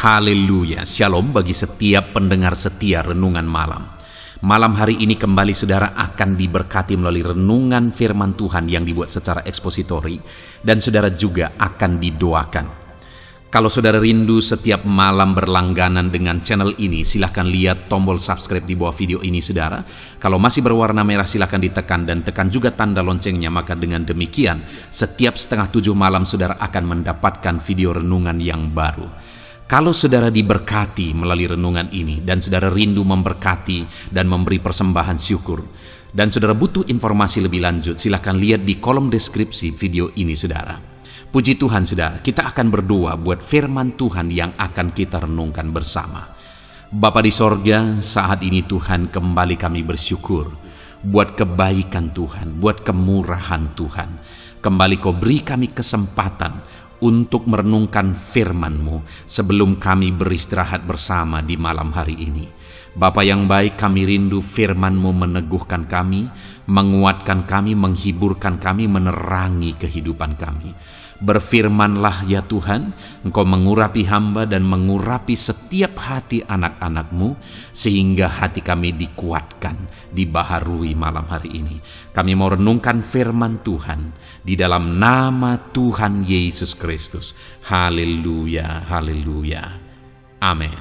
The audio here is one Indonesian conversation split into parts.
Haleluya, shalom bagi setiap pendengar setia Renungan Malam. Malam hari ini kembali saudara akan diberkati melalui renungan firman Tuhan yang dibuat secara ekspositori, dan saudara juga akan didoakan. Kalau saudara rindu setiap malam berlangganan dengan channel ini, silahkan lihat tombol subscribe di bawah video ini saudara. Kalau masih berwarna merah silahkan ditekan dan tekan juga tanda loncengnya, maka dengan demikian setiap 6:30 malam saudara akan mendapatkan video renungan yang baru. Kalau saudara diberkati melalui renungan ini dan saudara rindu memberkati dan memberi persembahan syukur, dan saudara butuh informasi lebih lanjut, silakan lihat di kolom deskripsi video ini saudara. Puji Tuhan saudara, kita akan berdoa buat firman Tuhan yang akan kita renungkan bersama. Bapa di sorga, saat ini Tuhan kembali kami bersyukur buat kebaikan Tuhan, buat kemurahan Tuhan. Kembali Kau beri kami kesempatan untuk merenungkan firman-Mu sebelum kami beristirahat bersama di malam hari ini. Bapa yang baik, kami rindu firman-Mu meneguhkan kami, menguatkan kami, menghiburkan kami, menerangi kehidupan kami. Berfirmanlah ya Tuhan, Engkau mengurapi hamba dan mengurapi setiap hati anak-anak-Mu, sehingga hati kami dikuatkan, dibaharui malam hari ini. Kami mau renungkan firman Tuhan di dalam nama Tuhan Yesus Kristus. Haleluya, haleluya. Amin.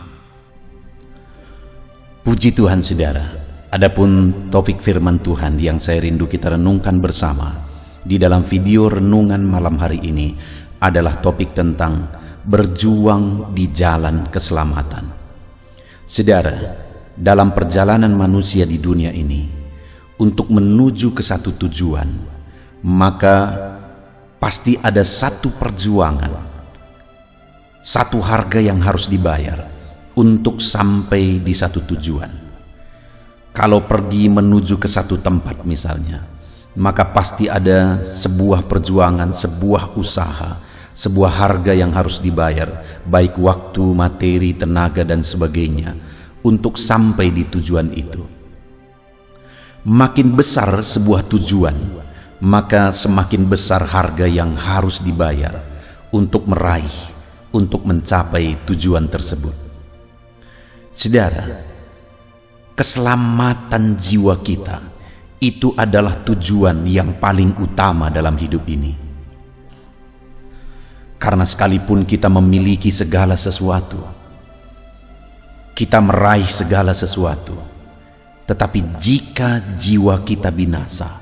Puji Tuhan saudara, adapun topik firman Tuhan yang saya rindu kita renungkan bersama di dalam video renungan malam hari ini adalah topik tentang berjuang di jalan keselamatan. Saudara, dalam perjalanan manusia di dunia ini untuk menuju ke satu tujuan, maka pasti ada satu perjuangan, satu harga yang harus dibayar untuk sampai di satu tujuan. Kalau pergi menuju ke satu tempat misalnya, maka pasti ada sebuah perjuangan, sebuah usaha, sebuah harga yang harus dibayar, baik waktu, materi, tenaga, dan sebagainya, untuk sampai di tujuan itu. Makin besar sebuah tujuan, maka semakin besar harga yang harus dibayar untuk meraih, untuk mencapai tujuan tersebut. Saudara, keselamatan jiwa kita itu adalah tujuan yang paling utama dalam hidup ini. Karena sekalipun kita memiliki segala sesuatu, kita meraih segala sesuatu, tetapi jika jiwa kita binasa,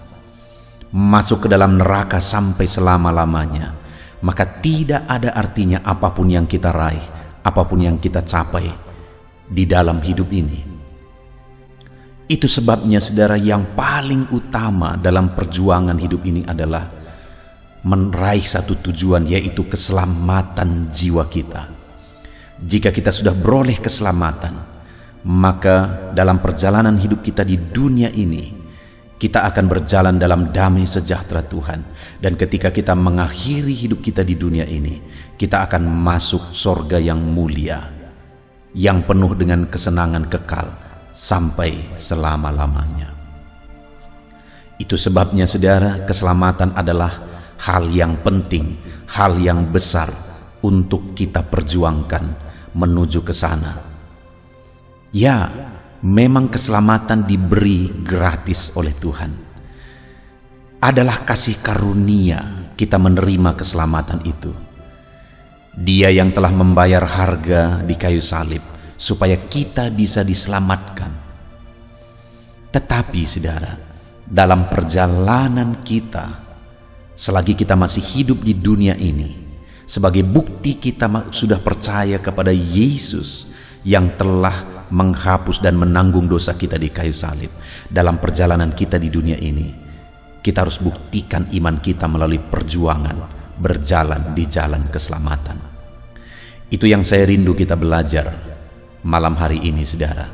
masuk ke dalam neraka sampai selama-lamanya, maka tidak ada artinya apapun yang kita raih, apapun yang kita capai di dalam hidup ini. Itu sebabnya saudara, yang paling utama dalam perjuangan hidup ini adalah meraih satu tujuan, yaitu keselamatan jiwa kita. Jika kita sudah beroleh keselamatan, maka dalam perjalanan hidup kita di dunia ini, kita akan berjalan dalam damai sejahtera Tuhan. Dan ketika kita mengakhiri hidup kita di dunia ini, kita akan masuk sorga yang mulia, yang penuh dengan kesenangan kekal sampai selama-lamanya. Itu sebabnya saudara, keselamatan adalah hal yang penting, hal yang besar untuk kita perjuangkan menuju ke sana. Ya, memang keselamatan diberi gratis oleh Tuhan. Adalah kasih karunia kita menerima keselamatan itu. Dia yang telah membayar harga di kayu salib supaya kita bisa diselamatkan. Tetapi saudara, dalam perjalanan kita, selagi kita masih hidup di dunia ini, sebagai bukti kita sudah percaya kepada Yesus yang telah menghapus dan menanggung dosa kita di kayu salib, dalam perjalanan kita di dunia ini, kita harus buktikan iman kita melalui perjuangan berjalan di jalan keselamatan. Itu yang saya rindu kita belajar malam hari ini saudara.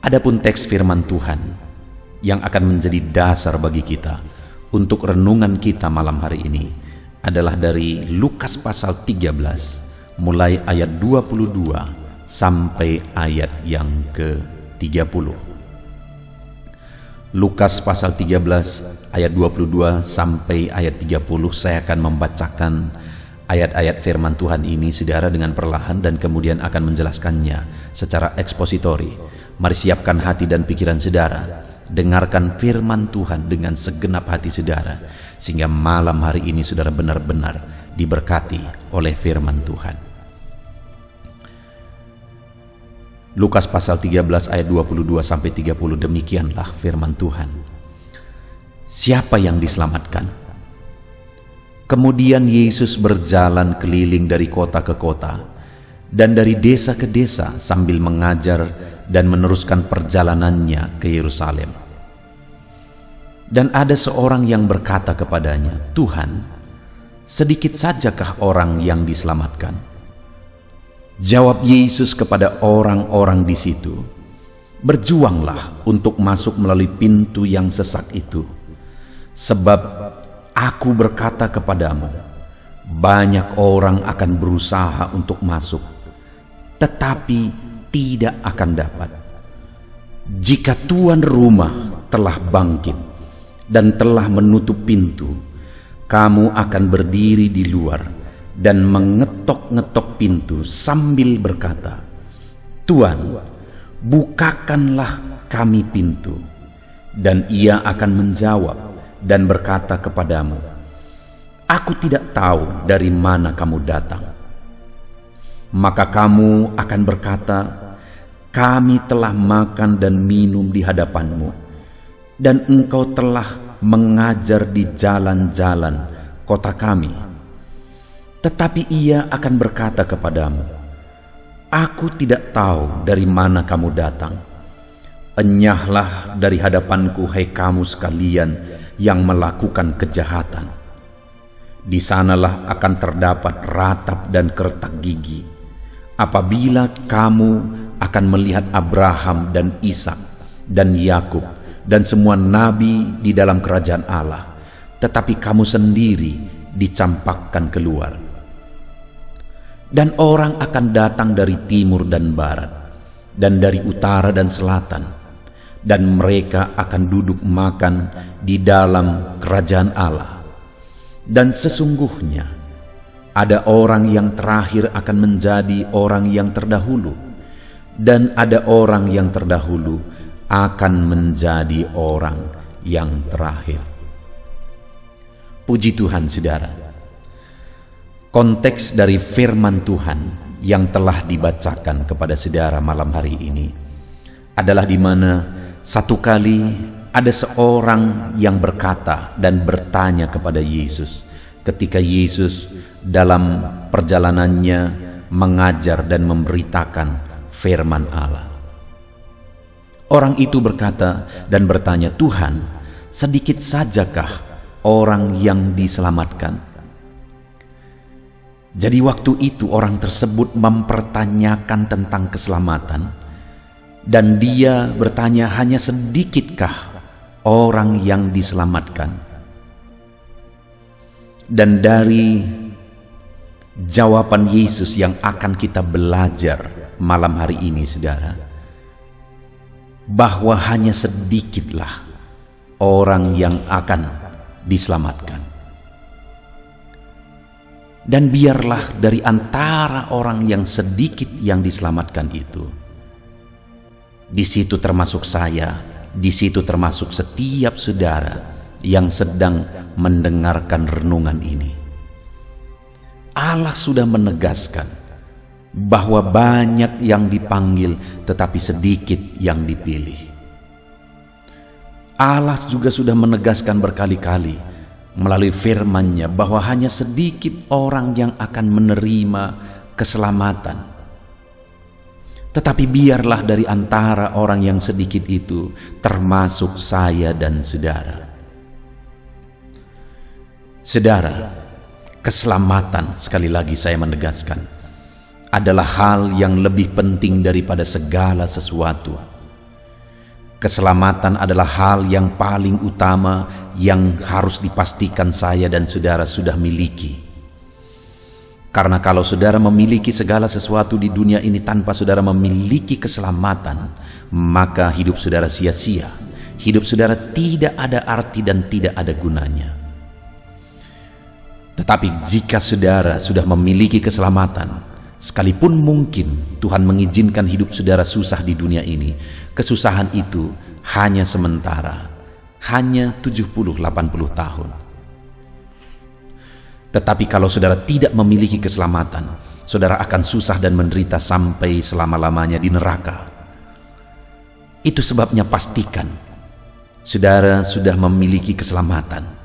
Adapun teks firman Tuhan yang akan menjadi dasar bagi kita untuk renungan kita malam hari ini adalah dari Lukas pasal 13 mulai ayat 22 sampai ayat yang ke-30. Lukas pasal 13 ayat 22 sampai ayat 30, saya akan membacakan Ayat-ayat firman Tuhan ini saudara dengan perlahan dan kemudian akan menjelaskannya secara ekspositori. Mari siapkan hati dan pikiran saudara, dengarkan firman Tuhan dengan segenap hati saudara, sehingga malam hari ini saudara benar-benar diberkati oleh firman Tuhan. Lukas pasal 13 ayat 22 sampai 30, demikianlah firman Tuhan. Siapa yang diselamatkan? Kemudian Yesus berjalan keliling dari kota ke kota dan dari desa ke desa sambil mengajar dan meneruskan perjalanannya ke Yerusalem. Dan ada seorang yang berkata kepadanya, "Tuhan, sedikit sajakah orang yang diselamatkan?" Jawab Yesus kepada orang-orang di situ, "Berjuanglah untuk masuk melalui pintu yang sesak itu. Sebab Aku berkata kepadamu, banyak orang akan berusaha untuk masuk, tetapi tidak akan dapat. Jika tuan rumah telah bangkit dan telah menutup pintu, kamu akan berdiri di luar dan mengetok-ngetok pintu sambil berkata, 'Tuan, bukakanlah kami pintu.' Dan ia akan menjawab dan berkata kepadamu, 'Aku tidak tahu dari mana kamu datang.' Maka kamu akan berkata, 'Kami telah makan dan minum di hadapanmu, dan engkau telah mengajar di jalan-jalan kota kami.' Tetapi ia akan berkata kepadamu, 'Aku tidak tahu dari mana kamu datang. Enyahlah dari hadapanku, hai kamu sekalian yang melakukan kejahatan.' Di sanalah akan terdapat ratap dan kertak gigi, apabila kamu akan melihat Abraham dan Ishak dan Yakub dan semua nabi di dalam kerajaan Allah, tetapi kamu sendiri dicampakkan keluar. Dan orang akan datang dari timur dan barat, dan dari utara dan selatan, dan mereka akan duduk makan di dalam kerajaan Allah. Dan sesungguhnya ada orang yang terakhir akan menjadi orang yang terdahulu, dan ada orang yang terdahulu akan menjadi orang yang terakhir." Puji Tuhan saudara. Konteks dari firman Tuhan yang telah dibacakan kepada saudara malam hari ini adalah di mana satu kali ada seorang yang berkata dan bertanya kepada Yesus ketika Yesus dalam perjalanannya mengajar dan memberitakan firman Allah. Orang itu berkata dan bertanya, "Tuhan, sedikit sajakah orang yang diselamatkan?" Jadi waktu itu orang tersebut mempertanyakan tentang keselamatan, dan dia bertanya, hanya sedikitkah orang yang diselamatkan? Dan dari jawaban Yesus yang akan kita belajar malam hari ini saudara, bahwa hanya sedikitlah orang yang akan diselamatkan. Dan biarlah dari antara orang yang sedikit yang diselamatkan itu, di situ termasuk saya, di situ termasuk setiap saudara yang sedang mendengarkan renungan ini. Allah sudah menegaskan bahwa banyak yang dipanggil tetapi sedikit yang dipilih. Allah juga sudah menegaskan berkali-kali melalui firman-Nya bahwa hanya sedikit orang yang akan menerima keselamatan. Tetapi biarlah dari antara orang yang sedikit itu termasuk saya dan saudara. Saudara, keselamatan, sekali lagi saya menegaskan, adalah hal yang lebih penting daripada segala sesuatu. Keselamatan adalah hal yang paling utama yang harus dipastikan saya dan saudara sudah miliki. Karena kalau saudara memiliki segala sesuatu di dunia ini tanpa saudara memiliki keselamatan, maka hidup saudara sia-sia. Hidup saudara tidak ada arti dan tidak ada gunanya. Tetapi jika saudara sudah memiliki keselamatan, sekalipun mungkin Tuhan mengizinkan hidup saudara susah di dunia ini, kesusahan itu hanya sementara, hanya 70-80 tahun. Tetapi kalau saudara tidak memiliki keselamatan, saudara akan susah dan menderita sampai selama-lamanya di neraka. Itu sebabnya pastikan saudara sudah memiliki keselamatan.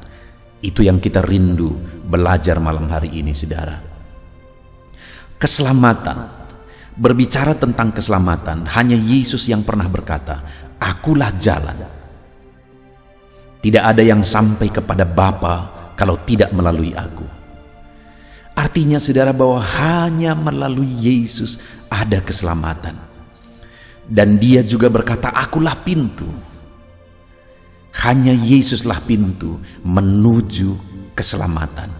Itu yang kita rindu belajar malam hari ini, saudara. Keselamatan. Berbicara tentang keselamatan, hanya Yesus yang pernah berkata, "Akulah jalan." Tidak ada yang sampai kepada Bapa kalau tidak melalui aku. Artinya saudara bahwa hanya melalui Yesus ada keselamatan. Dan dia juga berkata, "Akulah pintu." Hanya Yesuslah pintu menuju keselamatan.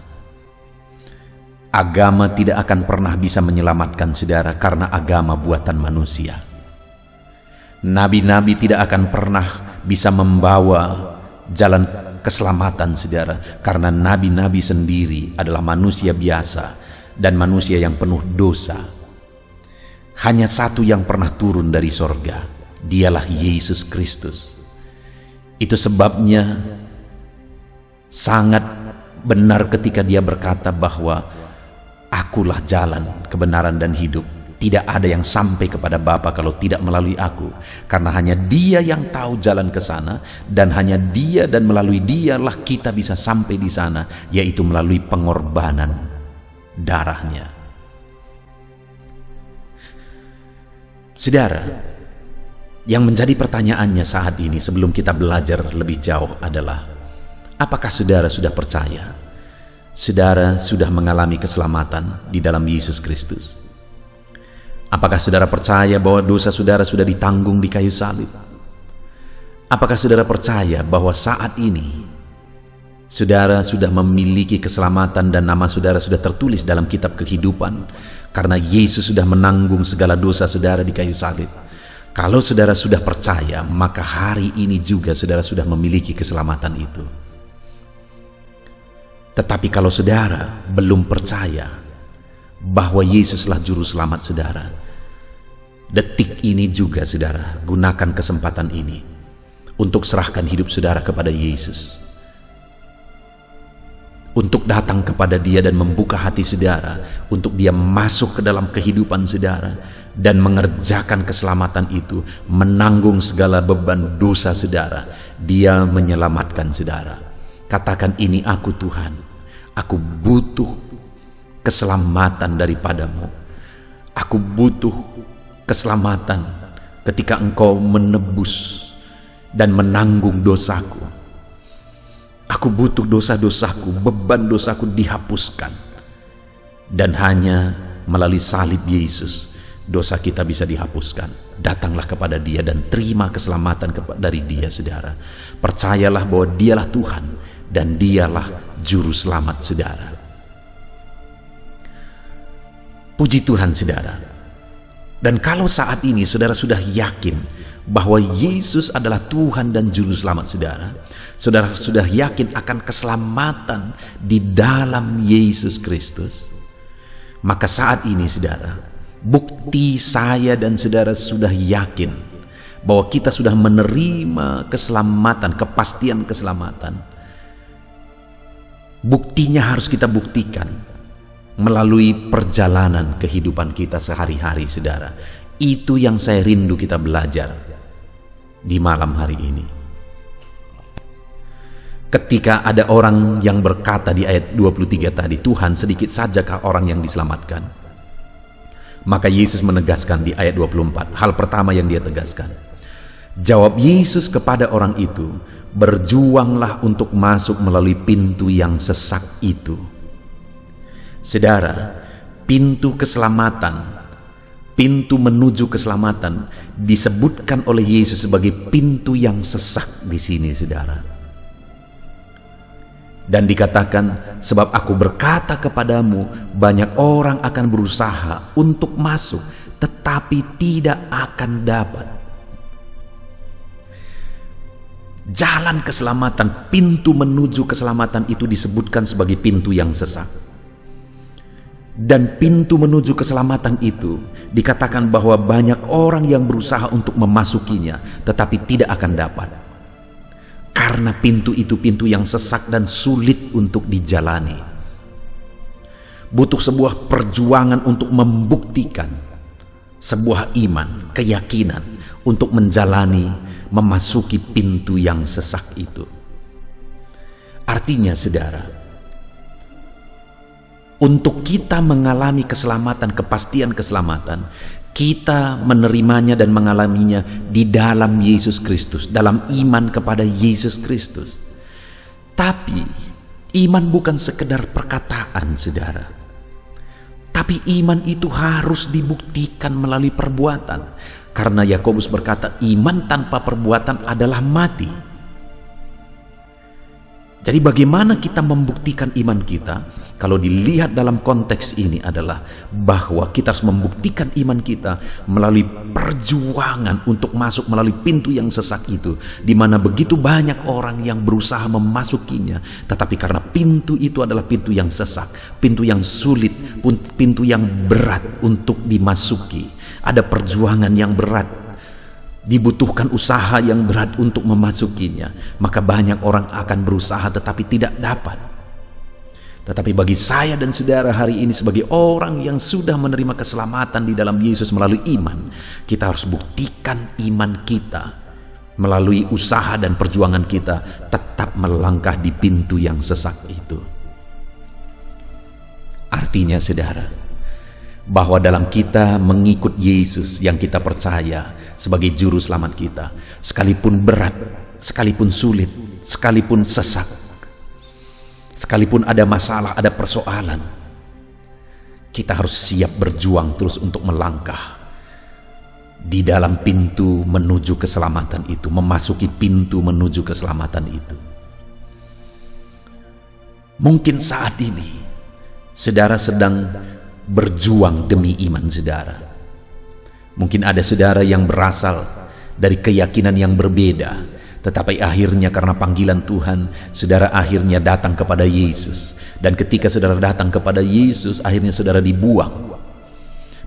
Agama tidak akan pernah bisa menyelamatkan saudara karena agama buatan manusia. Nabi-nabi tidak akan pernah bisa membawa jalan keselamatan saudara karena nabi-nabi sendiri adalah manusia biasa dan manusia yang penuh dosa. Hanya satu yang pernah turun dari sorga, dialah Yesus Kristus. Itu sebabnya sangat benar ketika dia berkata bahwa akulah jalan, kebenaran dan hidup. Tidak ada yang sampai kepada Bapa kalau tidak melalui aku. Karena hanya dia yang tahu jalan ke sana, dan hanya dia dan melalui dialah kita bisa sampai di sana, yaitu melalui pengorbanan darahnya. Saudara, yang menjadi pertanyaannya saat ini sebelum kita belajar lebih jauh adalah, apakah saudara sudah percaya? Saudara sudah mengalami keselamatan di dalam Yesus Kristus? Apakah saudara percaya bahwa dosa saudara sudah ditanggung di kayu salib? Apakah saudara percaya bahwa saat ini saudara sudah memiliki keselamatan dan nama saudara sudah tertulis dalam kitab kehidupan karena Yesus sudah menanggung segala dosa saudara di kayu salib? Kalau saudara sudah percaya, maka hari ini juga saudara sudah memiliki keselamatan itu. Tetapi kalau saudara belum percaya bahwa Yesuslah juru selamat saudara, detik ini juga saudara gunakan kesempatan ini untuk serahkan hidup saudara kepada Yesus. Untuk datang kepada dia dan membuka hati saudara, untuk dia masuk ke dalam kehidupan saudara dan mengerjakan keselamatan itu, menanggung segala beban dosa saudara. Dia menyelamatkan saudara. Katakan, "Ini aku Tuhan, aku butuh keselamatan daripadamu. Aku butuh keselamatan ketika engkau menebus dan menanggung dosaku. Aku butuh dosa-dosaku, beban dosaku dihapuskan. Dan hanya melalui salib Yesus, dosa kita bisa dihapuskan." Datanglah kepada dia dan terima keselamatan dari dia, saudara. Percayalah bahwa dialah Tuhan dan dialah juru selamat saudara. Puji Tuhan saudara. Dan kalau saat ini saudara sudah yakin bahwa Yesus adalah Tuhan dan juru selamat saudara, saudara sudah yakin akan keselamatan di dalam Yesus Kristus, maka saat ini saudara, bukti saya dan saudara sudah yakin bahwa kita sudah menerima keselamatan, kepastian keselamatan. Buktinya harus kita buktikan melalui perjalanan kehidupan kita sehari-hari saudara. Itu yang saya rindu kita belajar di malam hari ini. Ketika ada orang yang berkata di ayat 23 tadi, "Tuhan, sedikit sajakah orang yang diselamatkan?" Maka Yesus menegaskan di ayat 24, hal pertama yang dia tegaskan. Jawab Yesus kepada orang itu, "Berjuanglah untuk masuk melalui pintu yang sesak itu." Saudara, pintu keselamatan, pintu menuju keselamatan disebutkan oleh Yesus sebagai pintu yang sesak di sini, saudara. Dan dikatakan, "Sebab aku berkata kepadamu, banyak orang akan berusaha untuk masuk, tetapi tidak akan dapat." Jalan keselamatan, pintu menuju keselamatan itu disebutkan sebagai pintu yang sesak. Dan pintu menuju keselamatan itu dikatakan bahwa banyak orang yang berusaha untuk memasukinya, tetapi tidak akan dapat. Karena pintu itu pintu yang sesak dan sulit untuk dijalani. Butuh sebuah perjuangan untuk membuktikan sebuah iman, keyakinan untuk menjalani, memasuki pintu yang sesak itu. Artinya saudara, untuk kita mengalami keselamatan, kepastian keselamatan, kita menerimanya dan mengalaminya di dalam Yesus Kristus, dalam iman kepada Yesus Kristus. Tapi iman bukan sekedar perkataan saudara, tapi iman itu harus dibuktikan melalui perbuatan. Karena Yakobus berkata, iman tanpa perbuatan adalah mati. Jadi bagaimana kita membuktikan iman kita? Kalau dilihat dalam konteks ini adalah bahwa kita harus membuktikan iman kita melalui perjuangan untuk masuk melalui pintu yang sesak itu, di mana begitu banyak orang yang berusaha memasukinya, tetapi karena pintu itu adalah pintu yang sesak, pintu yang sulit, pintu yang berat untuk dimasuki. Ada perjuangan yang berat, dibutuhkan usaha yang berat untuk memasukinya, maka banyak orang akan berusaha tetapi tidak dapat. Tetapi bagi saya dan saudara hari ini sebagai orang yang sudah menerima keselamatan di dalam Yesus melalui iman, kita harus buktikan iman kita melalui usaha dan perjuangan kita tetap melangkah di pintu yang sesak itu. Artinya saudara, bahwa dalam kita mengikut Yesus yang kita percaya sebagai juru selamat kita, sekalipun berat, sekalipun sulit, sekalipun sesak, sekalipun ada masalah, ada persoalan, kita harus siap berjuang terus untuk melangkah di dalam pintu menuju keselamatan itu, memasuki pintu menuju keselamatan itu. Mungkin saat ini saudara sedang berjuang demi iman saudara. Mungkin ada saudara yang berasal dari keyakinan yang berbeda, tetapi akhirnya karena panggilan Tuhan, saudara akhirnya datang kepada Yesus. Dan ketika saudara datang kepada Yesus, akhirnya saudara dibuang.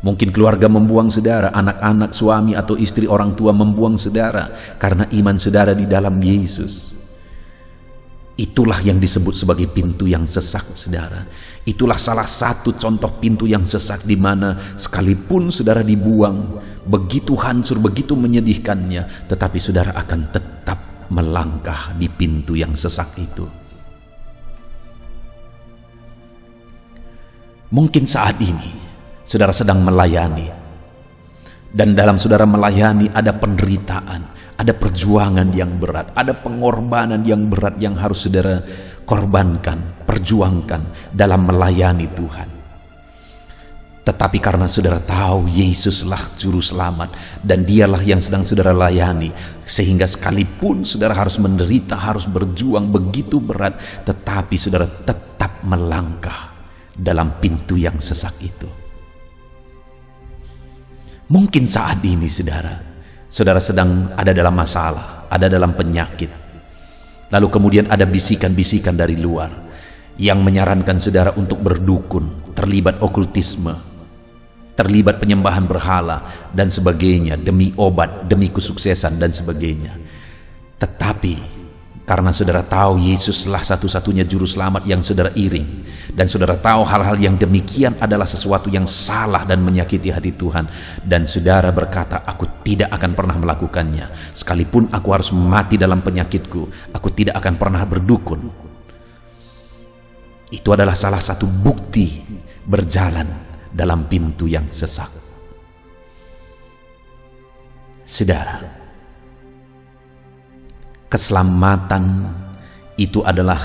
Mungkin keluarga membuang saudara, anak-anak, suami atau istri, orang tua membuang saudara karena iman saudara di dalam Yesus. Itulah yang disebut sebagai pintu yang sesak saudara. Itulah salah satu contoh pintu yang sesak, di mana sekalipun saudara dibuang, begitu hancur, begitu menyedihkannya, tetapi saudara akan tetap melangkah di pintu yang sesak itu. Mungkin saat ini saudara sedang melayani, dan dalam saudara melayani ada penderitaan, ada perjuangan yang berat, ada pengorbanan yang berat yang harus saudara korbankan, perjuangkan dalam melayani Tuhan. Tetapi karena saudara tahu Yesuslah juru selamat dan dialah yang sedang saudara layani, sehingga sekalipun saudara harus menderita, harus berjuang begitu berat, tetapi saudara tetap melangkah dalam pintu yang sesak itu. Mungkin saat ini saudara sedang ada dalam masalah, ada dalam penyakit. Lalu kemudian ada bisikan-bisikan dari luar yang menyarankan saudara untuk berdukun, terlibat okultisme, terlibat penyembahan berhala dan sebagainya, demi obat, demi kesuksesan dan sebagainya. Tetapi karena saudara tahu Yesuslah satu-satunya juru selamat yang saudara iring, dan saudara tahu hal-hal yang demikian adalah sesuatu yang salah dan menyakiti hati Tuhan, dan saudara berkata, aku tidak akan pernah melakukannya, sekalipun aku harus mati dalam penyakitku, aku tidak akan pernah berdukun. Itu adalah salah satu bukti berjalan dalam pintu yang sesak. Saudara, keselamatan itu adalah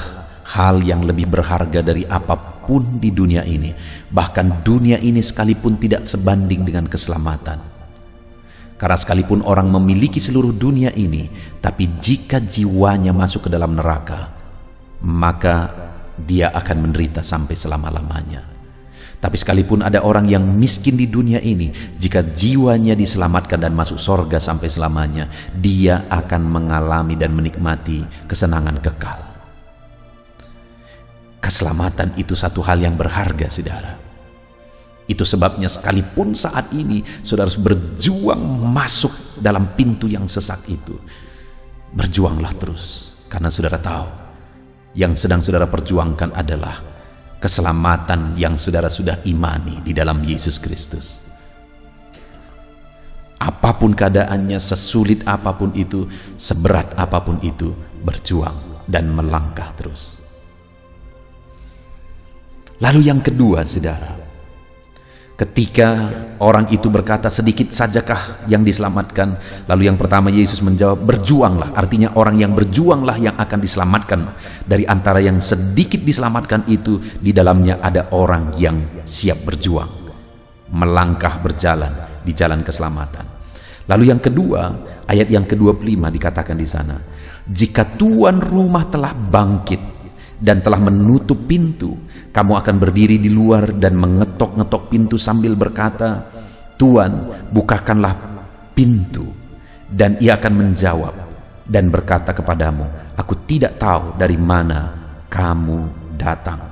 hal yang lebih berharga dari apapun di dunia ini. Bahkan dunia ini sekalipun tidak sebanding dengan keselamatan. Karena sekalipun orang memiliki seluruh dunia ini, tapi jika jiwanya masuk ke dalam neraka, maka dia akan menderita sampai selama-lamanya. Tapi sekalipun ada orang yang miskin di dunia ini, jika jiwanya diselamatkan dan masuk sorga sampai selamanya, dia akan mengalami dan menikmati kesenangan kekal. Keselamatan itu satu hal yang berharga, saudara. Itu sebabnya sekalipun saat ini saudara harus berjuang masuk dalam pintu yang sesak itu, berjuanglah terus, karena saudara tahu yang sedang saudara perjuangkan adalah keselamatan yang saudara sudah imani di dalam Yesus Kristus. Apapun keadaannya, sesulit apapun itu, seberat apapun itu, berjuang dan melangkah terus. Lalu yang kedua, saudara, ketika orang itu berkata, sedikit sajakah yang diselamatkan? Lalu yang pertama Yesus menjawab, berjuanglah. Artinya orang yang berjuanglah yang akan diselamatkan. Dari antara yang sedikit diselamatkan itu, di dalamnya ada orang yang siap berjuang, melangkah berjalan di jalan keselamatan. Lalu yang kedua, ayat yang ke-25 dikatakan di sana, jika tuan rumah telah bangkit dan telah menutup pintu, kamu akan berdiri di luar dan mengetok-ngetok pintu sambil berkata, Tuan, bukakanlah pintu. Dan ia akan menjawab dan berkata kepadamu, aku tidak tahu dari mana kamu datang.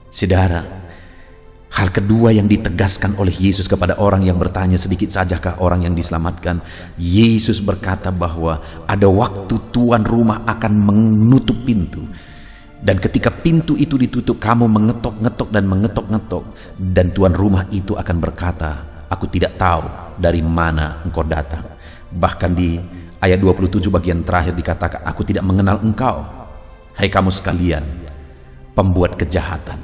Saudara, hal kedua yang ditegaskan oleh Yesus kepada orang yang bertanya, sedikit sajakah orang yang diselamatkan? Yesus berkata bahwa ada waktu tuan rumah akan menutup pintu. Dan ketika pintu itu ditutup, kamu mengetok-ngetok dan mengetok-ngetok. Dan tuan rumah itu akan berkata, aku tidak tahu dari mana engkau datang. Bahkan di ayat 27 bagian terakhir dikatakan, aku tidak mengenal engkau, hai kamu sekalian, pembuat kejahatan.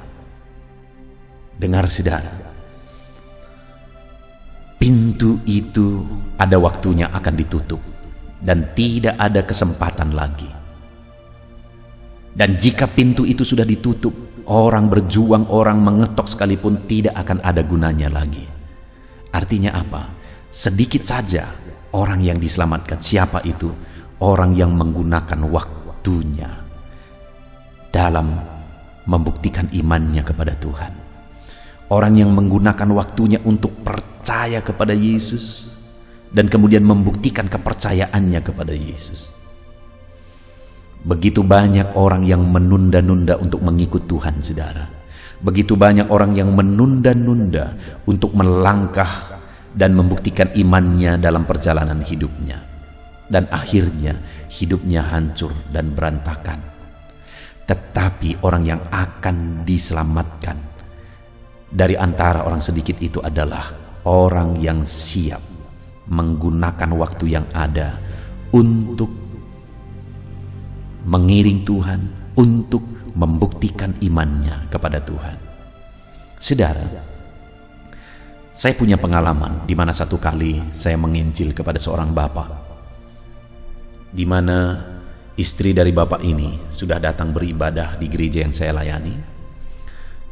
Dengar saudara, pintu itu ada waktunya akan ditutup dan tidak ada kesempatan lagi. Dan jika pintu itu sudah ditutup, orang berjuang, orang mengetok sekalipun tidak akan ada gunanya lagi. Artinya apa? Sedikit saja orang yang diselamatkan. Siapa itu? Orang yang menggunakan waktunya dalam membuktikan imannya kepada Tuhan. Orang yang menggunakan waktunya untuk percaya kepada Yesus dan kemudian membuktikan kepercayaannya kepada Yesus. Begitu banyak orang yang menunda-nunda untuk mengikut Tuhan, saudara. Begitu banyak orang yang menunda-nunda untuk melangkah dan membuktikan imannya dalam perjalanan hidupnya. Dan akhirnya hidupnya hancur dan berantakan. Tetapi orang yang akan diselamatkan dari antara orang sedikit itu adalah orang yang siap menggunakan waktu yang ada untuk mengiring Tuhan, untuk membuktikan imannya kepada Tuhan. Saudara, saya punya pengalaman di mana satu kali saya menginjil kepada seorang bapak, di mana istri dari bapak ini sudah datang beribadah di gereja yang saya layani,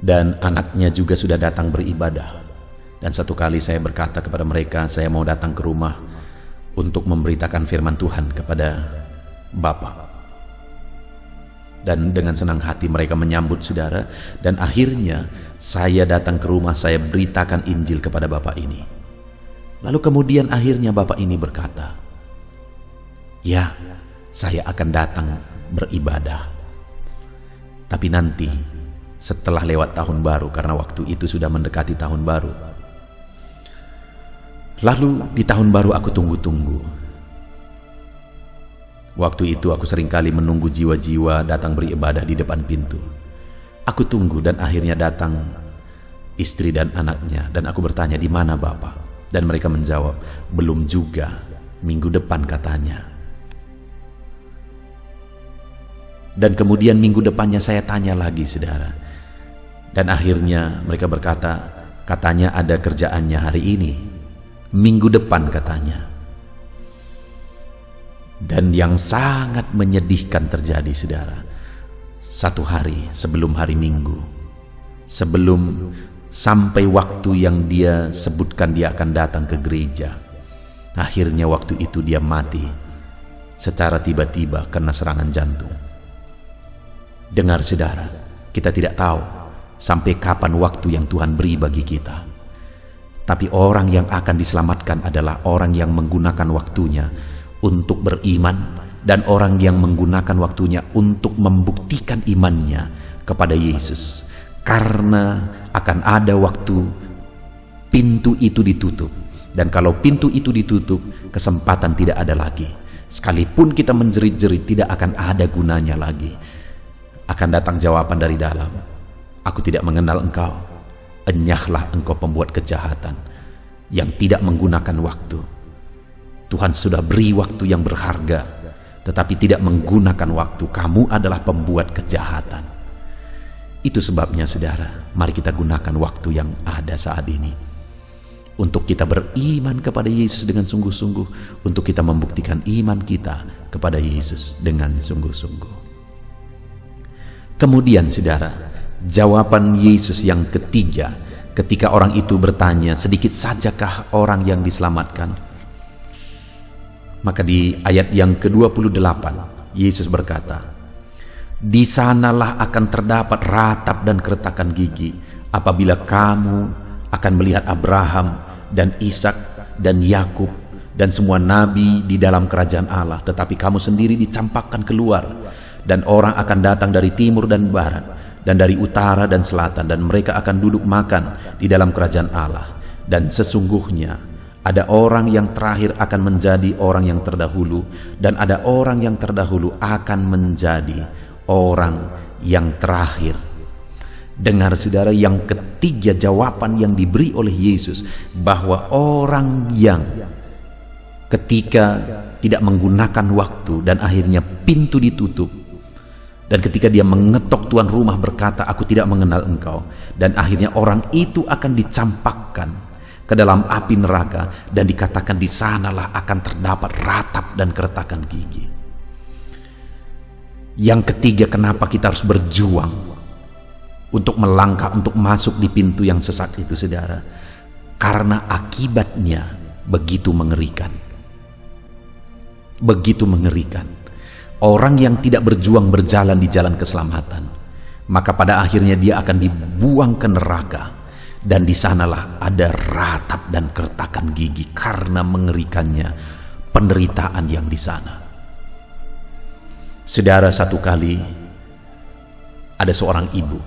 dan anaknya juga sudah datang beribadah. Dan satu kali saya berkata kepada mereka, saya mau datang ke rumah untuk memberitakan firman Tuhan kepada bapak. Dan dengan senang hati mereka menyambut, saudara. Dan akhirnya saya datang ke rumah, saya beritakan Injil kepada bapak ini. Lalu kemudian akhirnya bapak ini berkata, ya, saya akan datang beribadah, tapi nanti setelah lewat tahun baru, karena waktu itu sudah mendekati tahun baru. Lalu di tahun baru aku tunggu-tunggu. Waktu itu aku seringkali menunggu jiwa-jiwa datang beribadah di depan pintu. Aku tunggu dan akhirnya datang istri dan anaknya, dan aku bertanya, di mana Bapak? Dan mereka menjawab, belum juga, minggu depan katanya. Dan kemudian minggu depannya saya tanya lagi, saudara. Dan akhirnya mereka berkata, katanya ada kerjaannya hari ini, minggu depan katanya. Dan yang sangat menyedihkan terjadi, saudara. Satu hari sebelum hari Minggu, sebelum sampai waktu yang dia sebutkan dia akan datang ke gereja, akhirnya waktu itu dia mati secara tiba-tiba karena serangan jantung. Dengar, saudara, kita tidak tahu sampai kapan waktu yang Tuhan beri bagi kita. Tapi orang yang akan diselamatkan adalah orang yang menggunakan waktunya untuk beriman, dan orang yang menggunakan waktunya untuk membuktikan imannya kepada Yesus. Karena akan ada waktu pintu itu ditutup, dan kalau pintu itu ditutup, kesempatan tidak ada lagi. Sekalipun kita menjerit-jerit, tidak akan ada gunanya lagi. Akan datang jawaban dari dalam, aku tidak mengenal engkau, enyahlah engkau pembuat kejahatan yang tidak menggunakan waktu. Tuhan sudah beri waktu yang berharga, tetapi tidak menggunakan waktu. Kamu adalah pembuat kejahatan. Itu sebabnya saudara, mari kita gunakan waktu yang ada saat ini untuk kita beriman kepada Yesus dengan sungguh-sungguh, untuk kita membuktikan iman kita kepada Yesus dengan sungguh-sungguh. Kemudian saudara, jawaban Yesus yang ketiga ketika orang itu bertanya, sedikit sajakah orang yang diselamatkan? Maka di ayat yang ke-28 Yesus berkata, di sanalah akan terdapat ratap dan keretakan gigi apabila kamu akan melihat Abraham dan Ishak dan Yakub dan semua nabi di dalam kerajaan Allah, tetapi kamu sendiri dicampakkan keluar, dan orang akan datang dari timur dan barat dan dari utara dan selatan, dan mereka akan duduk makan di dalam kerajaan Allah. Dan sesungguhnya ada orang yang terakhir akan menjadi orang yang terdahulu, dan ada orang yang terdahulu akan menjadi orang yang terakhir. Dengar saudara, yang ketiga jawaban yang diberi oleh Yesus, bahwa orang yang ketika tidak menggunakan waktu dan akhirnya pintu ditutup, dan ketika dia mengetok, tuan rumah berkata, aku tidak mengenal engkau, dan akhirnya orang itu akan dicampakkan ke dalam api neraka, dan dikatakan di sanalah akan terdapat ratap dan keretakan gigi. Yang ketiga, kenapa kita harus berjuang untuk melangkah, untuk masuk di pintu yang sesat itu saudara? Karena akibatnya begitu mengerikan. Begitu mengerikan. Orang yang tidak berjuang berjalan di jalan keselamatan, maka pada akhirnya dia akan dibuang ke neraka, dan di sanalah ada ratap dan keretakan gigi karena mengerikannya penderitaan yang di sana. Saudara, satu kali ada seorang ibu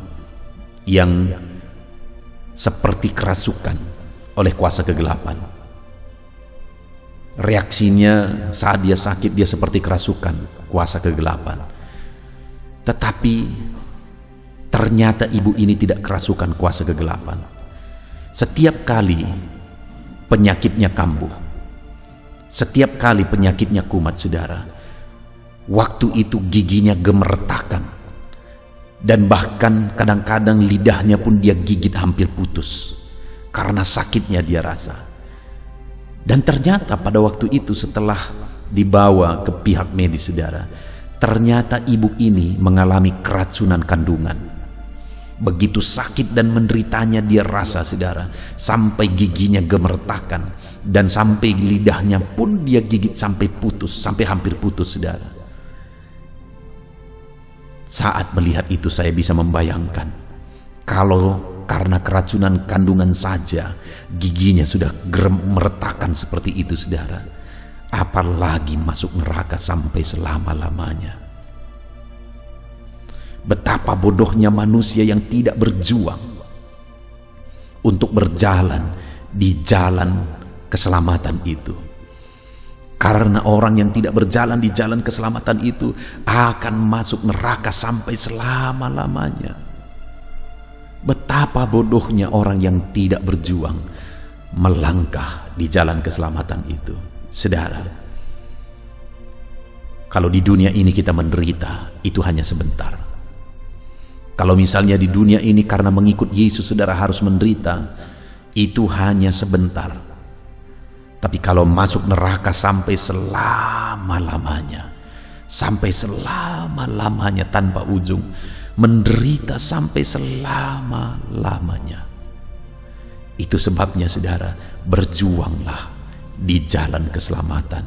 yang seperti kerasukan oleh kuasa kegelapan. Reaksinya saat dia sakit, dia seperti kerasukan kuasa kegelapan. Tetapi ternyata ibu ini tidak kerasukan kuasa kegelapan. Setiap kali penyakitnya kambuh, setiap kali penyakitnya kumat saudara, waktu itu giginya gemertakan, dan bahkan kadang-kadang lidahnya pun dia gigit hampir putus karena sakitnya dia rasa. Dan ternyata pada waktu itu setelah dibawa ke pihak medis saudara, ternyata ibu ini mengalami keracunan kandungan. Begitu sakit dan menderitanya dia rasa saudara, sampai giginya gemertakan, dan sampai lidahnya pun dia gigit sampai putus, sampai hampir putus saudara. Saat melihat itu saya bisa membayangkan, kalau karena keracunan kandungan saja giginya sudah meretakan seperti itu saudara, apalagi masuk neraka sampai selama-lamanya. Betapa bodohnya manusia yang tidak berjuang untuk berjalan di jalan keselamatan itu. Karena orang yang tidak berjalan di jalan keselamatan itu akan masuk neraka sampai selama-lamanya. Betapa bodohnya orang yang tidak berjuang melangkah di jalan keselamatan itu. Saudara, kalau di dunia ini kita menderita, itu hanya sebentar. Kalau misalnya di dunia ini karena mengikut Yesus saudara harus menderita, itu hanya sebentar. Tapi kalau masuk neraka sampai selama-lamanya, sampai selama-lamanya tanpa ujung, menderita sampai selama-lamanya. Itu sebabnya saudara, berjuanglah di jalan keselamatan,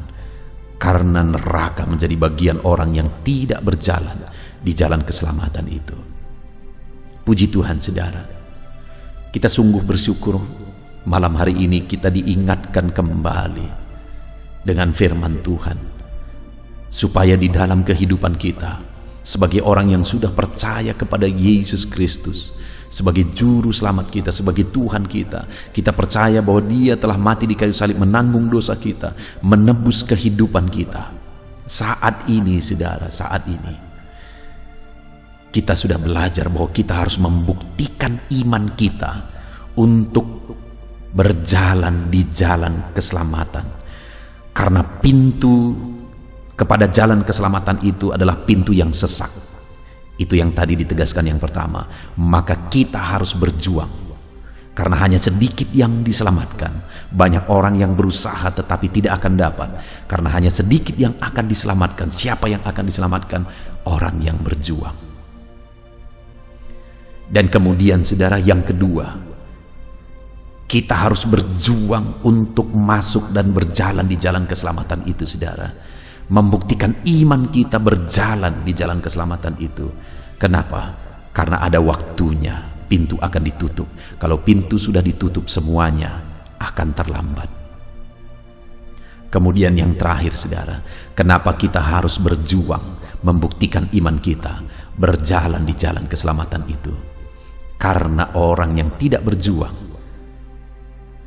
karena neraka menjadi bagian orang yang tidak berjalan di jalan keselamatan itu. Puji Tuhan saudara, kita sungguh bersyukur malam hari ini kita diingatkan kembali dengan firman Tuhan, supaya di dalam kehidupan kita sebagai orang yang sudah percaya kepada Yesus Kristus sebagai juru selamat kita, sebagai Tuhan kita, kita percaya bahwa Dia telah mati di kayu salib menanggung dosa kita, menebus kehidupan kita. Saat ini saudara, saat ini kita sudah belajar bahwa kita harus membuktikan iman kita untuk berjalan di jalan keselamatan, karena pintu kepada jalan keselamatan itu adalah pintu yang sesak. Itu yang tadi ditegaskan yang pertama. Maka kita harus berjuang, karena hanya sedikit yang diselamatkan. Banyak orang yang berusaha tetapi tidak akan dapat, karena hanya sedikit yang akan diselamatkan. Siapa yang akan diselamatkan? Orang yang berjuang. Dan kemudian saudara, yang kedua, kita harus berjuang untuk masuk dan berjalan di jalan keselamatan itu saudara. Membuktikan iman kita berjalan di jalan keselamatan itu. Kenapa? Karena ada waktunya pintu akan ditutup. Kalau pintu sudah ditutup, semuanya akan terlambat. Kemudian yang terakhir saudara, kenapa kita harus berjuang membuktikan iman kita berjalan di jalan keselamatan itu? Karena orang yang tidak berjuang,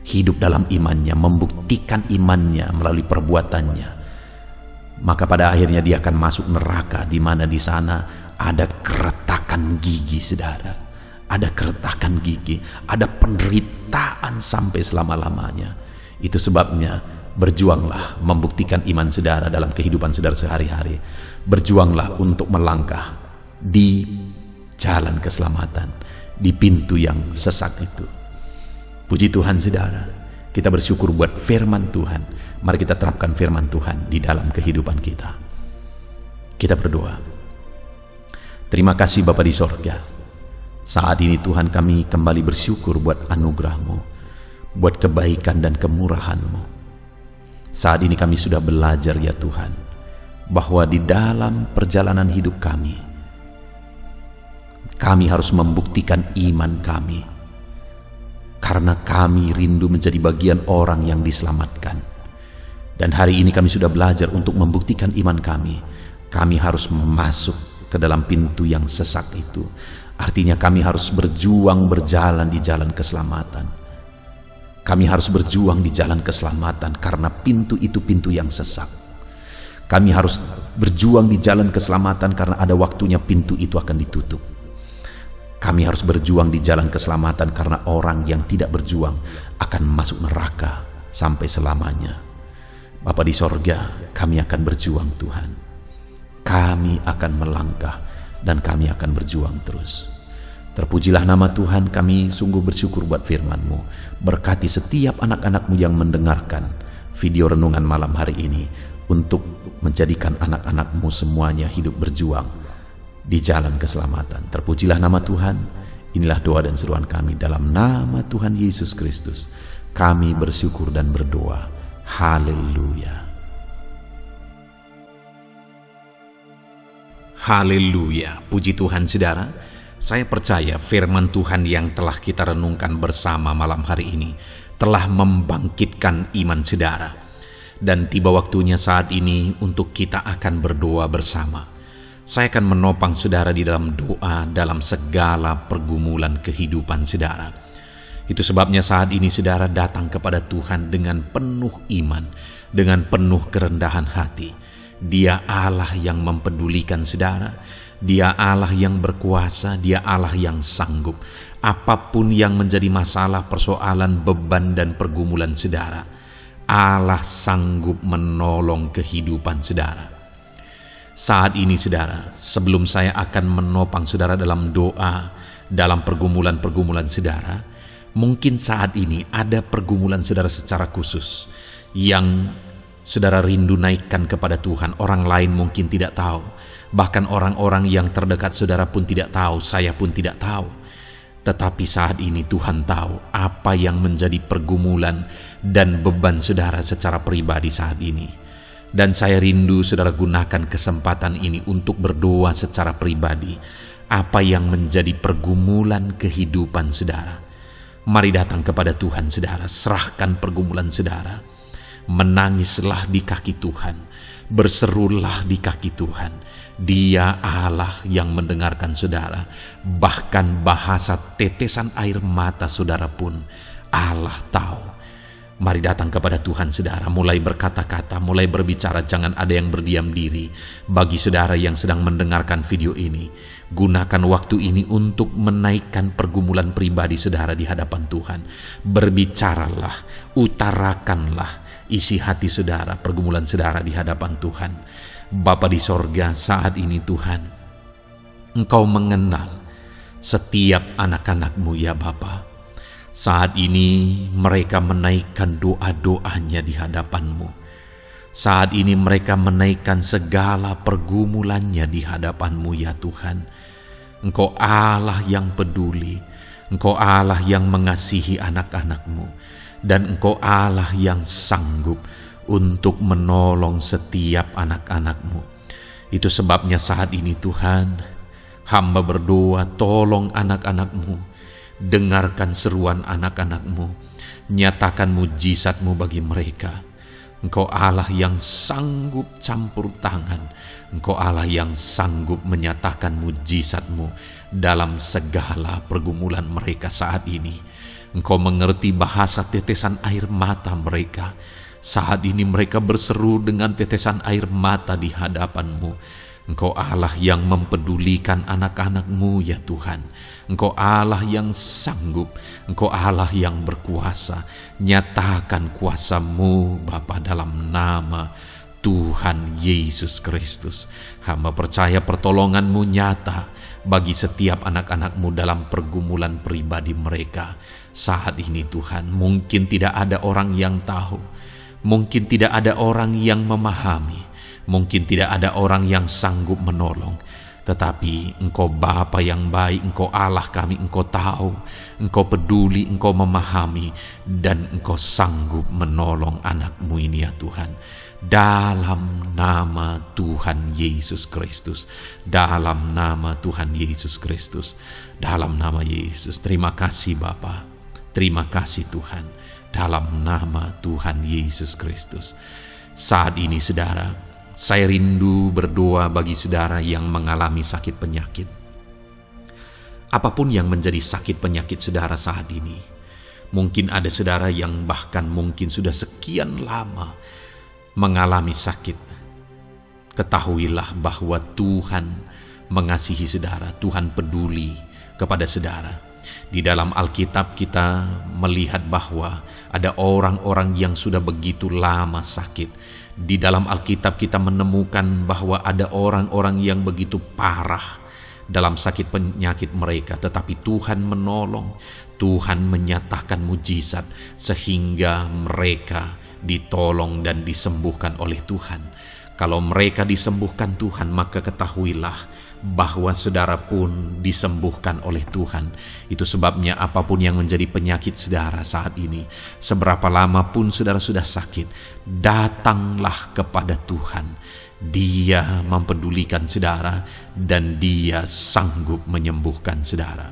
hidup dalam imannya, membuktikan imannya melalui perbuatannya, maka pada akhirnya dia akan masuk neraka, di mana di sana ada keretakan gigi saudara, ada keretakan gigi, ada penderitaan sampai selama-lamanya. Itu sebabnya berjuanglah membuktikan iman saudara dalam kehidupan saudara sehari-hari. Berjuanglah untuk melangkah di jalan keselamatan, di pintu yang sesak itu. Puji Tuhan saudara, kita bersyukur buat firman Tuhan. Mari kita terapkan firman Tuhan di dalam kehidupan kita. Kita berdoa. Terima kasih Bapa di sorga. Saat ini Tuhan, kami kembali bersyukur buat anugerah-Mu, buat kebaikan dan kemurahan-Mu. Saat ini kami sudah belajar ya Tuhan, bahwa di dalam perjalanan hidup kami harus membuktikan iman kami, karena kami rindu menjadi bagian orang yang diselamatkan. Dan hari ini kami sudah belajar untuk membuktikan iman kami. Kami harus masuk ke dalam pintu yang sesak itu. Artinya kami harus berjuang berjalan di jalan keselamatan. Kami harus berjuang di jalan keselamatan karena pintu itu pintu yang sesak. Kami harus berjuang di jalan keselamatan karena ada waktunya pintu itu akan ditutup. Kami harus berjuang di jalan keselamatan karena orang yang tidak berjuang akan masuk neraka sampai selamanya. Bapa di sorga, kami akan berjuang Tuhan. Kami akan melangkah dan kami akan berjuang terus. Terpujilah nama Tuhan, kami sungguh bersyukur buat firman-Mu. Berkati setiap anak-anak-Mu yang mendengarkan video renungan malam hari ini, untuk menjadikan anak-anak-Mu semuanya hidup berjuang di jalan keselamatan. Terpujilah nama Tuhan. Inilah doa dan seruan kami dalam nama Tuhan Yesus Kristus. Kami bersyukur dan berdoa. Haleluya. Haleluya. Puji Tuhan saudara. Saya percaya firman Tuhan yang telah kita renungkan bersama malam hari ini telah membangkitkan iman saudara. Dan tiba waktunya saat ini untuk kita akan berdoa bersama. Saya akan menopang saudara di dalam doa dalam segala pergumulan kehidupan saudara. Itu sebabnya saat ini saudara datang kepada Tuhan dengan penuh iman, dengan penuh kerendahan hati. Dia Allah yang mempedulikan saudara. Dia Allah yang berkuasa. Dia Allah yang sanggup. Apapun yang menjadi masalah, persoalan, beban dan pergumulan saudara, Allah sanggup menolong kehidupan saudara. Saat ini saudara, sebelum saya akan menopang saudara dalam doa, dalam pergumulan-pergumulan saudara, mungkin saat ini ada pergumulan saudara secara khusus yang saudara rindu naikkan kepada Tuhan. Orang lain mungkin tidak tahu, bahkan orang-orang yang terdekat saudara pun tidak tahu, saya pun tidak tahu. Tetapi saat ini Tuhan tahu apa yang menjadi pergumulan dan beban saudara secara pribadi saat ini. Dan saya rindu saudara gunakan kesempatan ini untuk berdoa secara pribadi, apa yang menjadi pergumulan kehidupan saudara. Mari datang kepada Tuhan saudara, serahkan pergumulan saudara. Menangislah di kaki Tuhan, berserulah di kaki Tuhan. Dia Allah yang mendengarkan saudara. Bahkan bahasa tetesan air mata saudara pun Allah tahu. Mari datang kepada Tuhan saudara, mulai berkata-kata, mulai berbicara, jangan ada yang berdiam diri. Bagi saudara yang sedang mendengarkan video ini, gunakan waktu ini untuk menaikkan pergumulan pribadi saudara di hadapan Tuhan. Berbicaralah, utarakanlah isi hati saudara, pergumulan saudara di hadapan Tuhan. Bapa di sorga, saat ini Tuhan, Engkau mengenal setiap anak-anak-Mu ya Bapa. Saat ini mereka menaikkan doa-doanya di hadapan-Mu. Saat ini mereka menaikkan segala pergumulannya di hadapan-Mu ya Tuhan. Engkau Allah yang peduli, Engkau Allah yang mengasihi anak-anak-Mu, dan Engkau Allah yang sanggup untuk menolong setiap anak-anak-Mu. Itu sebabnya saat ini Tuhan, hamba berdoa, tolong anak-anak-Mu. Dengarkan seruan anak-anak-Mu, nyatakan mujizat-Mu bagi mereka. Engkau Allah yang sanggup campur tangan, Engkau Allah yang sanggup menyatakan mujizat-Mu dalam segala pergumulan mereka saat ini. Engkau mengerti bahasa tetesan air mata mereka. Saat ini mereka berseru dengan tetesan air mata di hadapan-Mu. Engkau Allah yang mempedulikan anak-anak-Mu ya Tuhan. Engkau Allah yang sanggup, Engkau Allah yang berkuasa. Nyatakan kuasa-Mu Bapa dalam nama Tuhan Yesus Kristus. Hamba percaya pertolongan-Mu nyata bagi setiap anak-anak-Mu dalam pergumulan pribadi mereka. Saat ini Tuhan, mungkin tidak ada orang yang tahu, mungkin tidak ada orang yang memahami, mungkin tidak ada orang yang sanggup menolong, tetapi Engkau Bapa yang baik, Engkau Allah kami, Engkau tahu, Engkau peduli, Engkau memahami, dan Engkau sanggup menolong anak-Mu ini ya Tuhan. Dalam nama Tuhan Yesus Kristus, dalam nama Tuhan Yesus Kristus, dalam nama Yesus. Terima kasih Bapa, terima kasih Tuhan, dalam nama Tuhan Yesus Kristus. Saat ini saudara, saya rindu berdoa bagi saudara yang mengalami sakit penyakit. Apapun yang menjadi sakit penyakit saudara saat ini. Mungkin ada saudara yang bahkan mungkin sudah sekian lama mengalami sakit. Ketahuilah bahwa Tuhan mengasihi saudara, Tuhan peduli kepada saudara. Di dalam Alkitab kita melihat bahwa ada orang-orang yang sudah begitu lama sakit. Di dalam Alkitab kita menemukan bahwa ada orang-orang yang begitu parah dalam sakit penyakit mereka, tetapi Tuhan menolong, Tuhan menyatakan mujizat sehingga mereka ditolong dan disembuhkan oleh Tuhan. Kalau mereka disembuhkan Tuhan, maka ketahuilah bahwa saudara pun disembuhkan oleh Tuhan. Itu sebabnya apapun yang menjadi penyakit saudara saat ini, seberapa lama pun saudara sudah sakit, datanglah kepada Tuhan. Dia mempedulikan saudara dan Dia sanggup menyembuhkan saudara.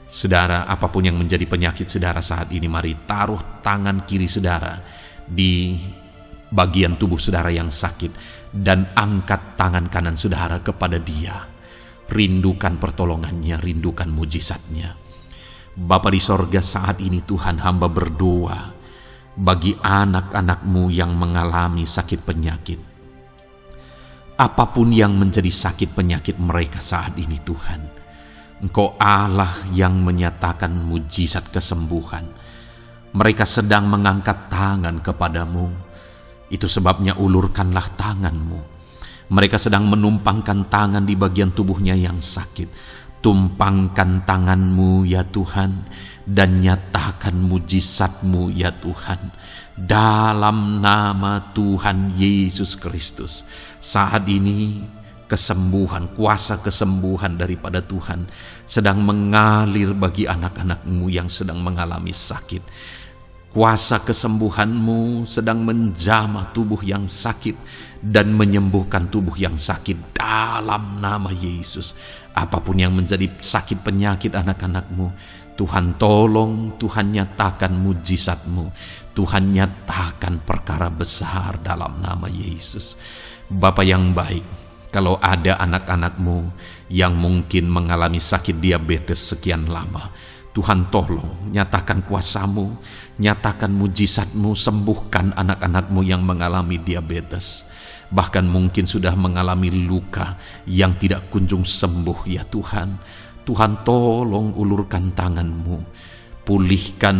Saudara, apapun yang menjadi penyakit saudara saat ini, mari taruh tangan kiri saudara di bagian tubuh saudara yang sakit dan angkat tangan kanan saudara kepada Dia. Rindukan pertolongannya, rindukan mujizatnya. Bapa di sorga, saat ini Tuhan, hamba berdoa bagi anak-anak-Mu yang mengalami sakit penyakit. Apapun yang menjadi sakit penyakit mereka saat ini Tuhan, Engkau Allah yang menyatakan mujizat kesembuhan. Mereka sedang mengangkat tangan kepadamu. Itu sebabnya ulurkanlah tangan-Mu. Mereka sedang menumpangkan tangan di bagian tubuhnya yang sakit. Tumpangkan tangan-Mu ya Tuhan, dan nyatakan mujizat-Mu ya Tuhan. Dalam nama Tuhan Yesus Kristus. Saat ini kesembuhan, kuasa kesembuhan daripada Tuhan sedang mengalir bagi anak-anak-Mu yang sedang mengalami sakit. Kuasa kesembuhan-Mu sedang menjamah tubuh yang sakit dan menyembuhkan tubuh yang sakit dalam nama Yesus. Apapun yang menjadi sakit penyakit anak-anak-Mu, Tuhan tolong, Tuhan nyatakan mujizat-Mu, Tuhan nyatakan perkara besar dalam nama Yesus. Bapa yang baik, kalau ada anak-anak-Mu yang mungkin mengalami sakit diabetes sekian lama, Tuhan tolong, nyatakan kuasa-Mu, nyatakan mujizat-Mu, sembuhkan anak-anak-Mu yang mengalami diabetes. Bahkan mungkin sudah mengalami luka yang tidak kunjung sembuh ya Tuhan. Tuhan tolong ulurkan tangan-Mu, pulihkan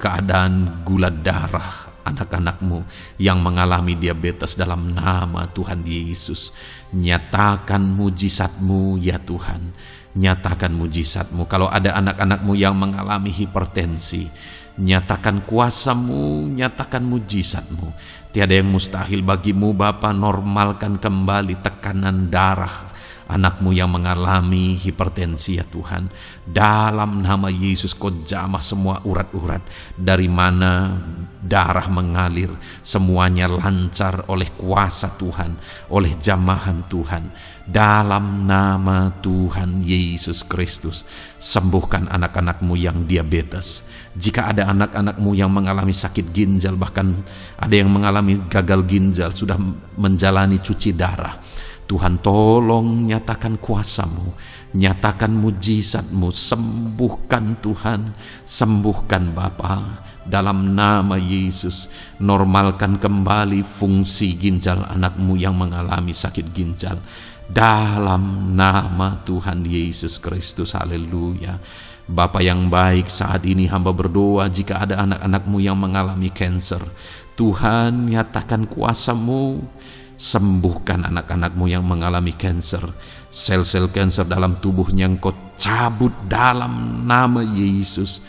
keadaan gula darah anak-anak-Mu yang mengalami diabetes dalam nama Tuhan Yesus. Nyatakan mujizat-Mu ya Tuhan, nyatakan mujizat-Mu. Kalau ada anak-anak-Mu yang mengalami hipertensi, nyatakan kuasa-Mu, nyatakan mujizat-Mu. Tiada yang mustahil bagi-Mu Bapa. Normalkan kembali tekanan darah anak-Mu yang mengalami hipertensi ya Tuhan. Dalam nama Yesus, Kau jamah semua urat-urat dari mana darah mengalir, semuanya lancar oleh kuasa Tuhan, oleh jamahan Tuhan. Dalam nama Tuhan Yesus Kristus, sembuhkan anak-anak-Mu yang diabetes. Jika ada anak-anak-Mu yang mengalami sakit ginjal, bahkan ada yang mengalami gagal ginjal, sudah menjalani cuci darah, Tuhan tolong nyatakan kuasa-Mu, nyatakan mujizat-Mu, sembuhkan Tuhan, sembuhkan Bapa. Dalam nama Yesus, normalkan kembali fungsi ginjal anak-Mu yang mengalami sakit ginjal. Dalam nama Tuhan Yesus Kristus, haleluya. Bapa yang baik, saat ini hamba berdoa jika ada anak-anak-Mu yang mengalami kanker, Tuhan nyatakan kuasa-Mu, sembuhkan anak-anak-Mu yang mengalami kanker. Sel-sel kanker dalam tubuhnya Engkau cabut dalam nama Yesus.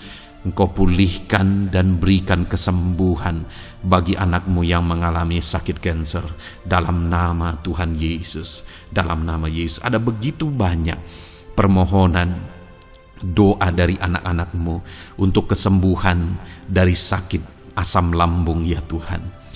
Engkau pulihkan dan berikan kesembuhan bagi anak-Mu yang mengalami sakit kanker dalam nama Tuhan Yesus. Dalam nama Yesus. Ada begitu banyak permohonan doa dari anak-anak-Mu untuk kesembuhan dari sakit asam lambung ya Tuhan.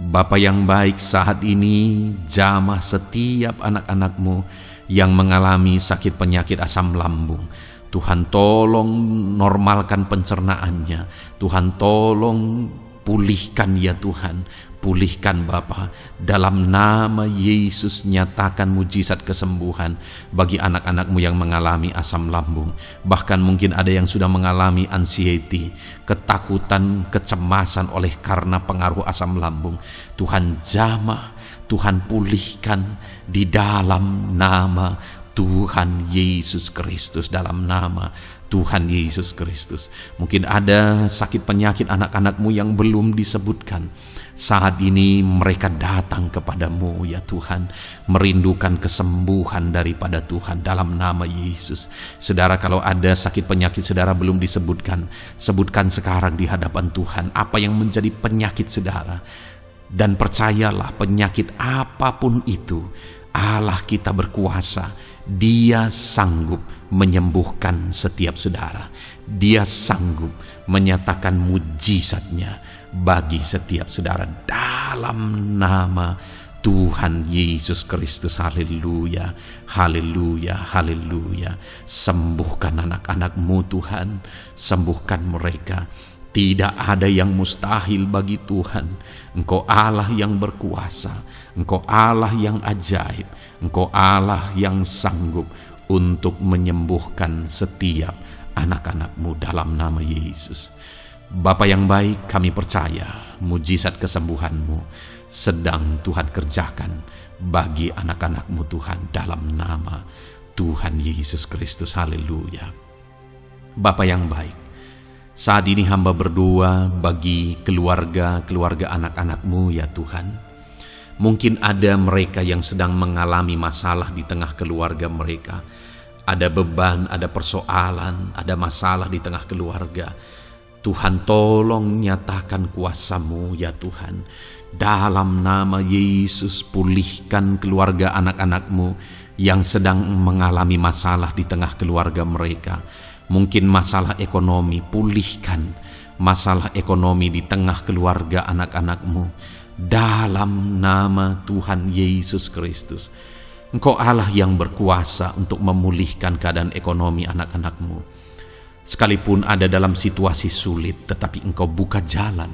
Bapa yang baik, saat ini jamah setiap anak-anak-Mu yang mengalami sakit penyakit asam lambung. Tuhan tolong normalkan pencernaannya. Tuhan tolong pulihkan ya Tuhan. Pulihkan Bapa. Dalam nama Yesus, nyatakan mujizat kesembuhan bagi anak-anak-Mu yang mengalami asam lambung. Bahkan mungkin ada yang sudah mengalami anxiety, ketakutan, kecemasan oleh karena pengaruh asam lambung. Tuhan jamah, Tuhan pulihkan di dalam nama Tuhan Yesus Kristus, dalam nama Tuhan Yesus Kristus. Mungkin ada sakit penyakit anak-anak-Mu yang belum disebutkan. Saat ini mereka datang kepadamu ya Tuhan, merindukan kesembuhan daripada Tuhan dalam nama Yesus. Saudara, kalau ada sakit penyakit saudara belum disebutkan, sebutkan sekarang di hadapan Tuhan apa yang menjadi penyakit saudara. Dan percayalah, penyakit apapun itu, Allah kita berkuasa. Dia sanggup menyembuhkan setiap saudara. Dia sanggup menyatakan mujizatnya bagi setiap saudara dalam nama Tuhan Yesus Kristus. Haleluya, haleluya, haleluya. Sembuhkan anak-anak-Mu Tuhan, sembuhkan mereka. Tidak ada yang mustahil bagi Tuhan. Engkau Allah yang berkuasa, Engkau Allah yang ajaib, Engkau Allah yang sanggup untuk menyembuhkan setiap anak-anak-Mu dalam nama Yesus. Bapa yang baik, kami percaya mujizat kesembuhan-Mu sedang Tuhan kerjakan bagi anak-anak-Mu Tuhan dalam nama Tuhan Yesus Kristus. Haleluya. Bapa yang baik, saat ini hamba berdoa bagi keluarga anak-anak-Mu ya Tuhan. Mungkin ada mereka yang sedang mengalami masalah di tengah keluarga mereka. Ada beban, ada persoalan, ada masalah di tengah keluarga. Tuhan tolong nyatakan kuasa-Mu ya Tuhan. Dalam nama Yesus, pulihkan keluarga anak-anak-Mu yang sedang mengalami masalah di tengah keluarga mereka. Mungkin masalah ekonomi, pulihkan. masalah ekonomi di tengah keluarga anak-anak-Mu. Dalam nama Tuhan Yesus Kristus, Engkau Allah yang berkuasa untuk memulihkan keadaan ekonomi anak-anak-Mu. Sekalipun ada dalam situasi sulit, tetapi Engkau buka jalan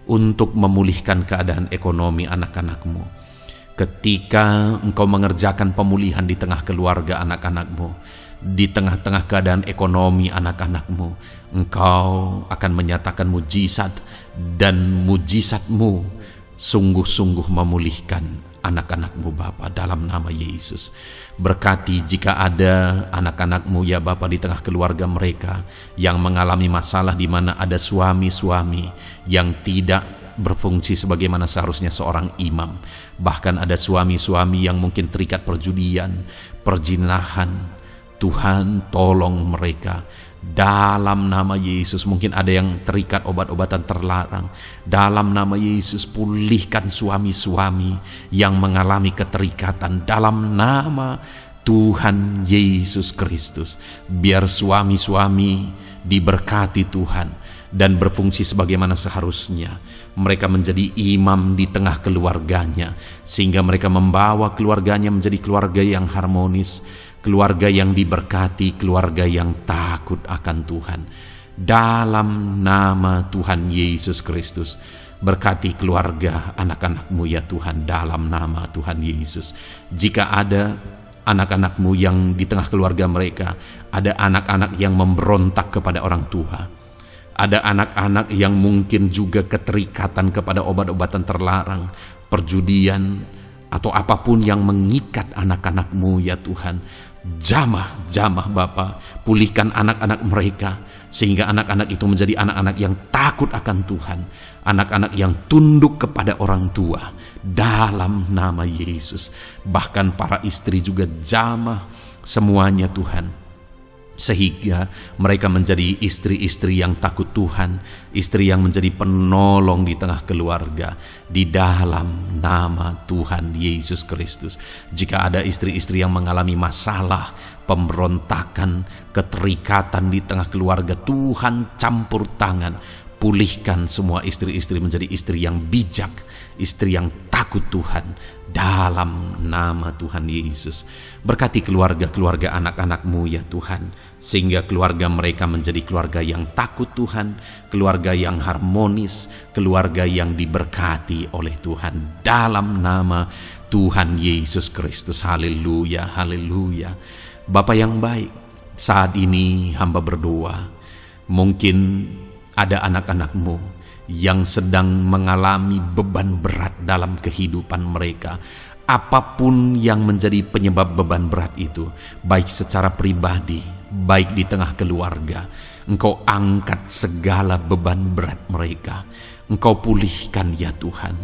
untuk memulihkan keadaan ekonomi anak-anak-Mu. Ketika Engkau mengerjakan pemulihan di tengah keluarga anak-anak-Mu, di tengah-tengah keadaan ekonomi anak-anak-Mu, Engkau akan menyatakan mujizat, dan mujizat-Mu sungguh-sungguh memulihkan anak-anak-Mu Bapa, dalam nama Yesus. Berkati jika ada anak-anak-Mu ya Bapa di tengah keluarga mereka yang mengalami masalah di mana ada suami-suami yang tidak berfungsi sebagaimana seharusnya seorang imam. Bahkan ada suami-suami yang mungkin terikat perjudian, perjinahan. Tuhan tolong mereka dalam nama Yesus. Mungkin ada yang terikat obat-obatan terlarang. Dalam nama Yesus, pulihkan suami-suami yang mengalami keterikatan dalam nama Tuhan Yesus Kristus. Biar suami-suami diberkati Tuhan dan berfungsi sebagaimana seharusnya. Mereka menjadi imam di tengah keluarganya, sehingga mereka membawa keluarganya menjadi keluarga yang harmonis, keluarga yang diberkati, keluarga yang takut akan Tuhan. Dalam nama Tuhan Yesus Kristus, berkati keluarga anak-anak-Mu ya Tuhan, dalam nama Tuhan Yesus. Jika ada anak-anak-Mu yang di tengah keluarga mereka, ada anak-anak yang memberontak kepada orang tua, ada anak-anak yang mungkin juga keterikatan kepada obat-obatan terlarang, perjudian, atau apapun yang mengikat anak-anak-Mu ya Tuhan, jamah Bapa, pulihkan anak-anak mereka, sehingga anak-anak itu menjadi anak-anak yang takut akan Tuhan, anak-anak yang tunduk kepada orang tua, dalam nama Yesus. Bahkan para istri juga jamah semuanya Tuhan, sehingga mereka menjadi istri-istri yang takut Tuhan, istri yang menjadi penolong di tengah keluarga, di dalam nama Tuhan Yesus Kristus. Jika ada istri-istri yang mengalami masalah, pemberontakan, keterikatan di tengah keluarga, Tuhan campur tangan, pulihkan semua istri-istri menjadi istri yang bijak, istri yang takut Tuhan, dalam nama Tuhan Yesus. Berkati keluarga-keluarga anak-anak-Mu ya Tuhan, sehingga keluarga mereka menjadi keluarga yang takut Tuhan, keluarga yang harmonis, keluarga yang diberkati oleh Tuhan, dalam nama Tuhan Yesus Kristus. Haleluya, haleluya. Bapa yang baik, saat ini hamba berdoa, mungkin ada anak-anak-Mu yang sedang mengalami beban berat dalam kehidupan mereka. Apapun yang menjadi penyebab beban berat itu, baik secara pribadi, baik di tengah keluarga, Engkau angkat segala beban berat mereka. Engkau pulihkan ya Tuhan.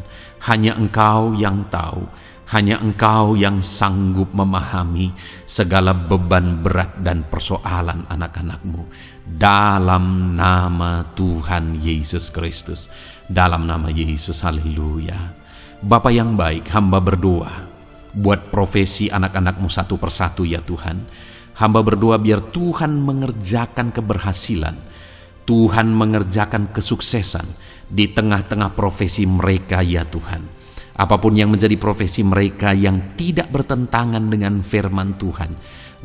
Hanya Engkau yang tahu, hanya Engkau yang sanggup memahami segala beban berat dan persoalan anak-anak-Mu. Dalam nama Tuhan Yesus Kristus, dalam nama Yesus, haleluya. Bapa yang baik, hamba berdoa buat profesi anak-anak-Mu satu persatu ya Tuhan. Hamba berdoa biar Tuhan mengerjakan keberhasilan, Tuhan mengerjakan kesuksesan di tengah-tengah profesi mereka ya Tuhan. Apapun yang menjadi profesi mereka yang tidak bertentangan dengan firman Tuhan,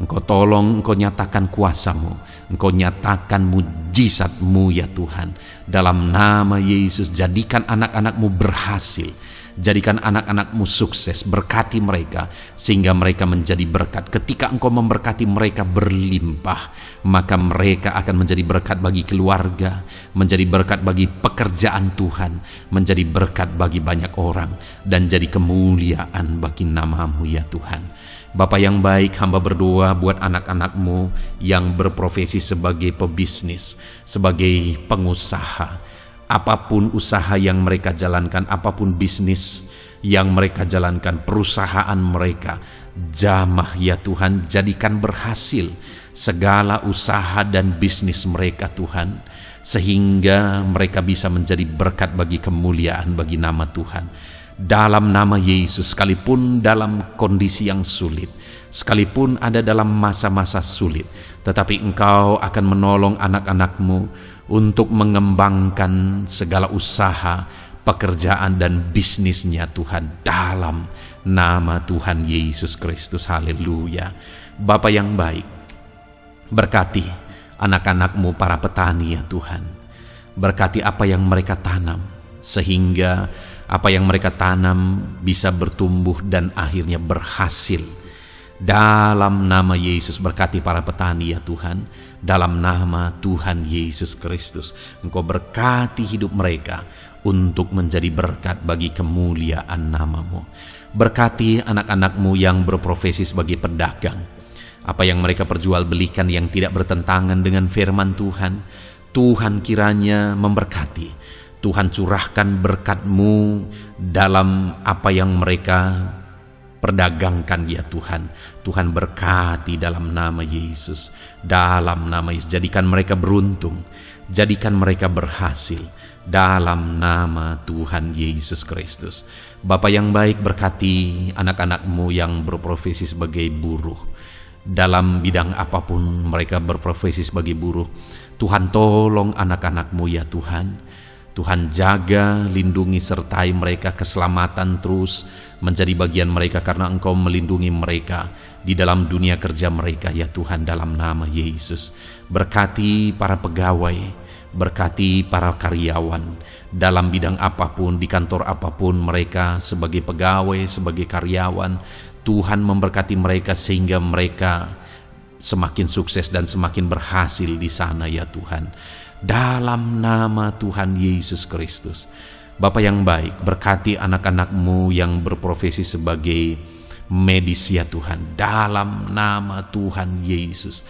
Engkau tolong, Engkau nyatakan kuasa-Mu, Engkau nyatakan mujizat-Mu ya Tuhan. Dalam nama Yesus, jadikan anak-anak-Mu berhasil, jadikan anak-anak-Mu sukses, berkati mereka sehingga mereka menjadi berkat. Ketika Engkau memberkati mereka berlimpah, maka mereka akan menjadi berkat bagi keluarga, menjadi berkat bagi pekerjaan Tuhan, menjadi berkat bagi banyak orang, dan jadi kemuliaan bagi nama-Mu ya Tuhan. Bapa yang baik, hamba berdoa buat anak-anak-Mu yang berprofesi sebagai pebisnis, sebagai pengusaha. Apapun usaha yang mereka jalankan, apapun bisnis yang mereka jalankan, perusahaan mereka, jamah ya Tuhan, jadikan berhasil segala usaha dan bisnis mereka Tuhan, sehingga mereka bisa menjadi berkat bagi kemuliaan bagi nama Tuhan. Dalam nama Yesus, sekalipun dalam kondisi yang sulit, sekalipun ada dalam masa-masa sulit, tetapi Engkau akan menolong anak-anak-Mu untuk mengembangkan segala usaha, pekerjaan dan bisnisnya Tuhan, dalam nama Tuhan Yesus Kristus. Haleluya. Bapa yang baik, berkati anak-anak-Mu para petani ya Tuhan. Berkati apa yang mereka tanam, sehingga apa yang mereka tanam bisa bertumbuh dan akhirnya berhasil. Dalam nama Yesus, berkati para petani ya Tuhan. Dalam nama Tuhan Yesus Kristus, Engkau berkati hidup mereka untuk menjadi berkat bagi kemuliaan nama-Mu. Berkati anak-anak-Mu yang berprofesi sebagai pedagang. Apa yang mereka perjualbelikan yang tidak bertentangan dengan firman Tuhan, Tuhan kiranya memberkati. Tuhan curahkan berkat-Mu dalam apa yang mereka perdagangkan ya Tuhan. Tuhan berkati dalam nama Yesus. Dalam nama Yesus, jadikan mereka beruntung, jadikan mereka berhasil dalam nama Tuhan Yesus Kristus. Bapa yang baik, berkati anak-anak-Mu yang berprofesi sebagai buruh. Dalam bidang apapun mereka berprofesi sebagai buruh, Tuhan tolong anak-anak-Mu ya Tuhan. Tuhan jaga, lindungi, sertai mereka, keselamatan terus menjadi bagian mereka karena Engkau melindungi mereka di dalam dunia kerja mereka ya Tuhan, dalam nama Yesus. Berkati para pegawai, berkati para karyawan dalam bidang apapun, di kantor apapun mereka sebagai pegawai, sebagai karyawan. Tuhan memberkati mereka sehingga mereka semakin sukses dan semakin berhasil di sana ya Tuhan. Dalam nama Tuhan Yesus Kristus. Bapa yang baik, berkati anak-anak-Mu yang berprofesi sebagai medis ya Tuhan. Dalam nama Tuhan Yesus.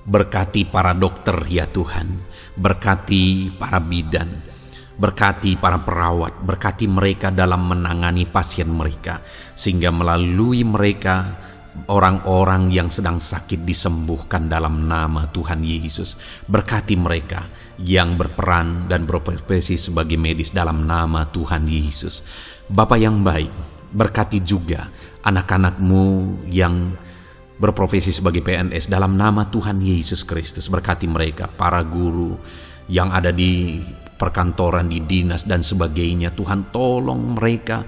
Berkati para dokter ya Tuhan. Berkati para bidan. Berkati para perawat. Berkati mereka dalam menangani pasien mereka, sehingga melalui mereka orang-orang yang sedang sakit disembuhkan dalam nama Tuhan Yesus. Berkati mereka yang berperan dan berprofesi sebagai medis dalam nama Tuhan Yesus. Bapa yang baik, berkati juga anak-anak-Mu yang berprofesi sebagai PNS dalam nama Tuhan Yesus Kristus. Berkati mereka, para guru yang ada di perkantoran, di dinas dan sebagainya. Tuhan tolong mereka,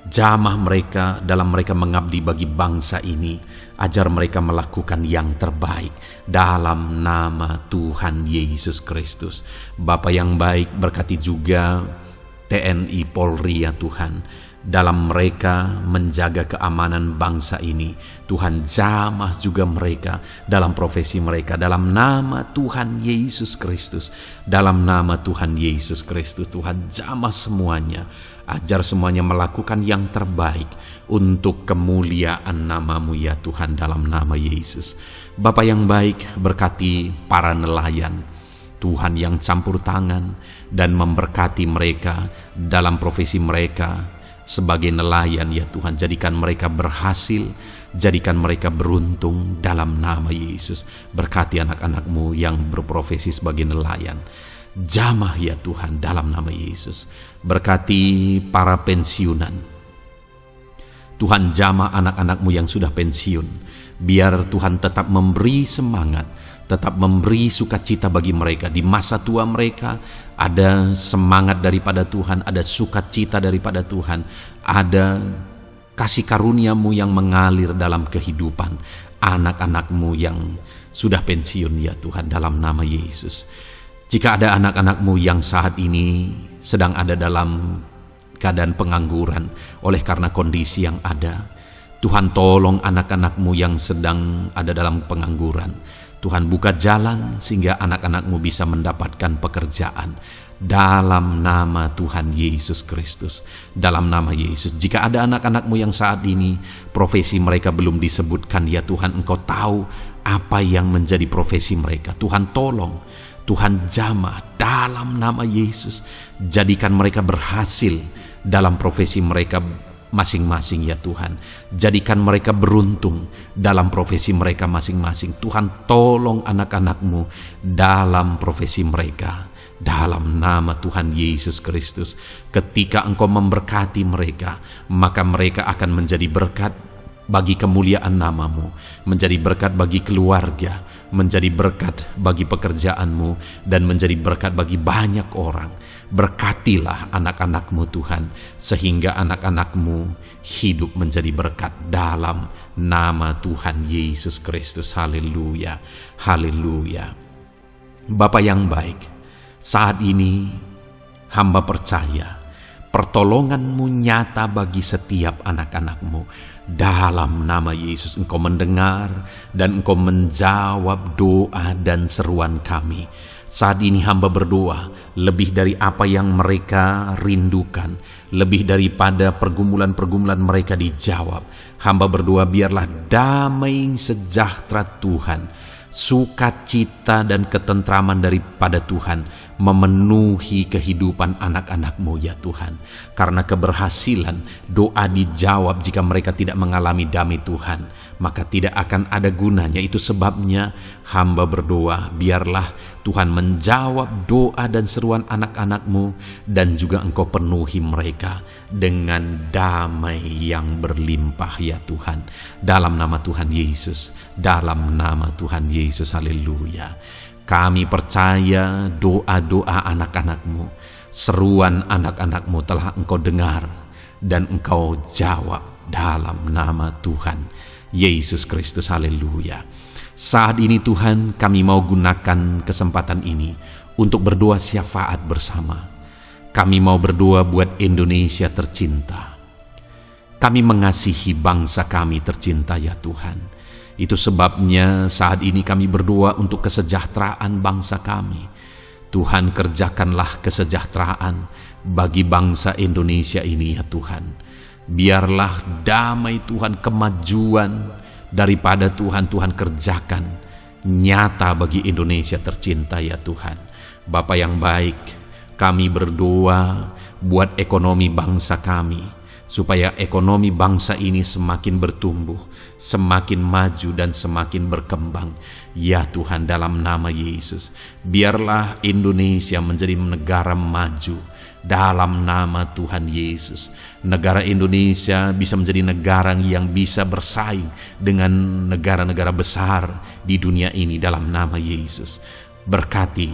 jamah mereka dalam mereka mengabdi bagi bangsa ini. Ajar mereka melakukan yang terbaik dalam nama Tuhan Yesus Kristus. Bapa yang baik, berkati juga TNI Polri ya Tuhan, dalam mereka menjaga keamanan bangsa ini. Tuhan jamah juga mereka dalam profesi mereka dalam nama Tuhan Yesus Kristus. Dalam nama Tuhan Yesus Kristus, Tuhan jamah semuanya. Ajar semuanya melakukan yang terbaik untuk kemuliaan nama-Mu ya Tuhan, dalam nama Yesus. Bapa yang baik, berkati para nelayan Tuhan yang campur tangan dan memberkati mereka dalam profesi mereka sebagai nelayan ya Tuhan. Jadikan mereka berhasil, jadikan mereka beruntung dalam nama Yesus. Berkati anak-anak-Mu yang berprofesi sebagai nelayan. Jamah ya Tuhan dalam nama Yesus. Berkati para pensiunan. Tuhan jamah anak-anak-Mu yang sudah pensiun. Biar Tuhan tetap memberi semangat, tetap memberi sukacita bagi mereka. Di masa tua mereka ada semangat daripada Tuhan, ada sukacita daripada Tuhan, ada kasih karunia-Mu yang mengalir dalam kehidupan anak-anak-Mu yang sudah pensiun ya Tuhan, dalam nama Yesus. Jika ada anak-anak-Mu yang saat ini sedang ada dalam keadaan pengangguran oleh karena kondisi yang ada, Tuhan tolong anak-anak-Mu yang sedang ada dalam pengangguran. Tuhan buka jalan sehingga anak-anak-Mu bisa mendapatkan pekerjaan dalam nama Tuhan Yesus Kristus. Dalam nama Yesus. Jika ada anak-anak-Mu yang saat ini profesi mereka belum disebutkan ya Tuhan, Engkau tahu apa yang menjadi profesi mereka. Tuhan tolong, Tuhan jamah dalam nama Yesus. Jadikan mereka berhasil dalam profesi mereka masing-masing ya Tuhan. Jadikan mereka beruntung dalam profesi mereka masing-masing. Tuhan tolong anak-anak-Mu dalam profesi mereka dalam nama Tuhan Yesus Kristus. Ketika Engkau memberkati mereka, maka mereka akan menjadi berkat bagi kemuliaan nama-Mu, menjadi berkat bagi keluarga, menjadi berkat bagi pekerjaan-Mu, dan menjadi berkat bagi banyak orang. Berkatilah anak-anak-Mu Tuhan, sehingga anak-anak-Mu hidup menjadi berkat dalam nama Tuhan Yesus Kristus. Haleluya, haleluya. Bapa yang baik, saat ini hamba percaya pertolongan-Mu nyata bagi setiap anak-anak-Mu. Dalam nama Yesus Engkau mendengar dan Engkau menjawab doa dan seruan kami. Saat ini hamba berdoa lebih dari apa yang mereka rindukan, lebih daripada pergumulan-pergumulan mereka dijawab. Hamba berdoa biarlah damai sejahtera Tuhan, sukacita dan ketentraman daripada Tuhan memenuhi kehidupan anak-anak-Mu ya Tuhan. Karena keberhasilan doa dijawab jika mereka tidak mengalami damai Tuhan, maka tidak akan ada gunanya. Itu sebabnya hamba berdoa biarlah Tuhan menjawab doa dan seruan anak-anak-Mu, dan juga Engkau penuhi mereka dengan damai yang berlimpah ya Tuhan. Dalam nama Tuhan Yesus, dalam nama Tuhan Yesus, haleluya. Kami percaya doa-doa anak-anak-Mu, seruan anak-anak-Mu telah Engkau dengar dan Engkau jawab dalam nama Tuhan Yesus Kristus, haleluya. Saat ini Tuhan, kami mau gunakan kesempatan ini untuk berdoa syafaat bersama. Kami mau berdoa buat Indonesia tercinta. Kami mengasihi bangsa kami tercinta ya Tuhan. Itu sebabnya saat ini kami berdoa untuk kesejahteraan bangsa kami. Tuhan, kerjakanlah kesejahteraan bagi bangsa Indonesia ini ya Tuhan. Biarlah damai Tuhan, kemajuan daripada Tuhan kerjakan nyata bagi Indonesia tercinta ya Tuhan. Bapa yang baik, kami berdoa buat ekonomi bangsa kami, supaya ekonomi bangsa ini semakin bertumbuh, semakin maju dan semakin berkembang. Ya Tuhan, dalam nama Yesus, biarlah Indonesia menjadi negara maju dalam nama Tuhan Yesus. Negara Indonesia bisa menjadi negara yang bisa bersaing dengan negara-negara besar di dunia ini dalam nama Yesus. Berkati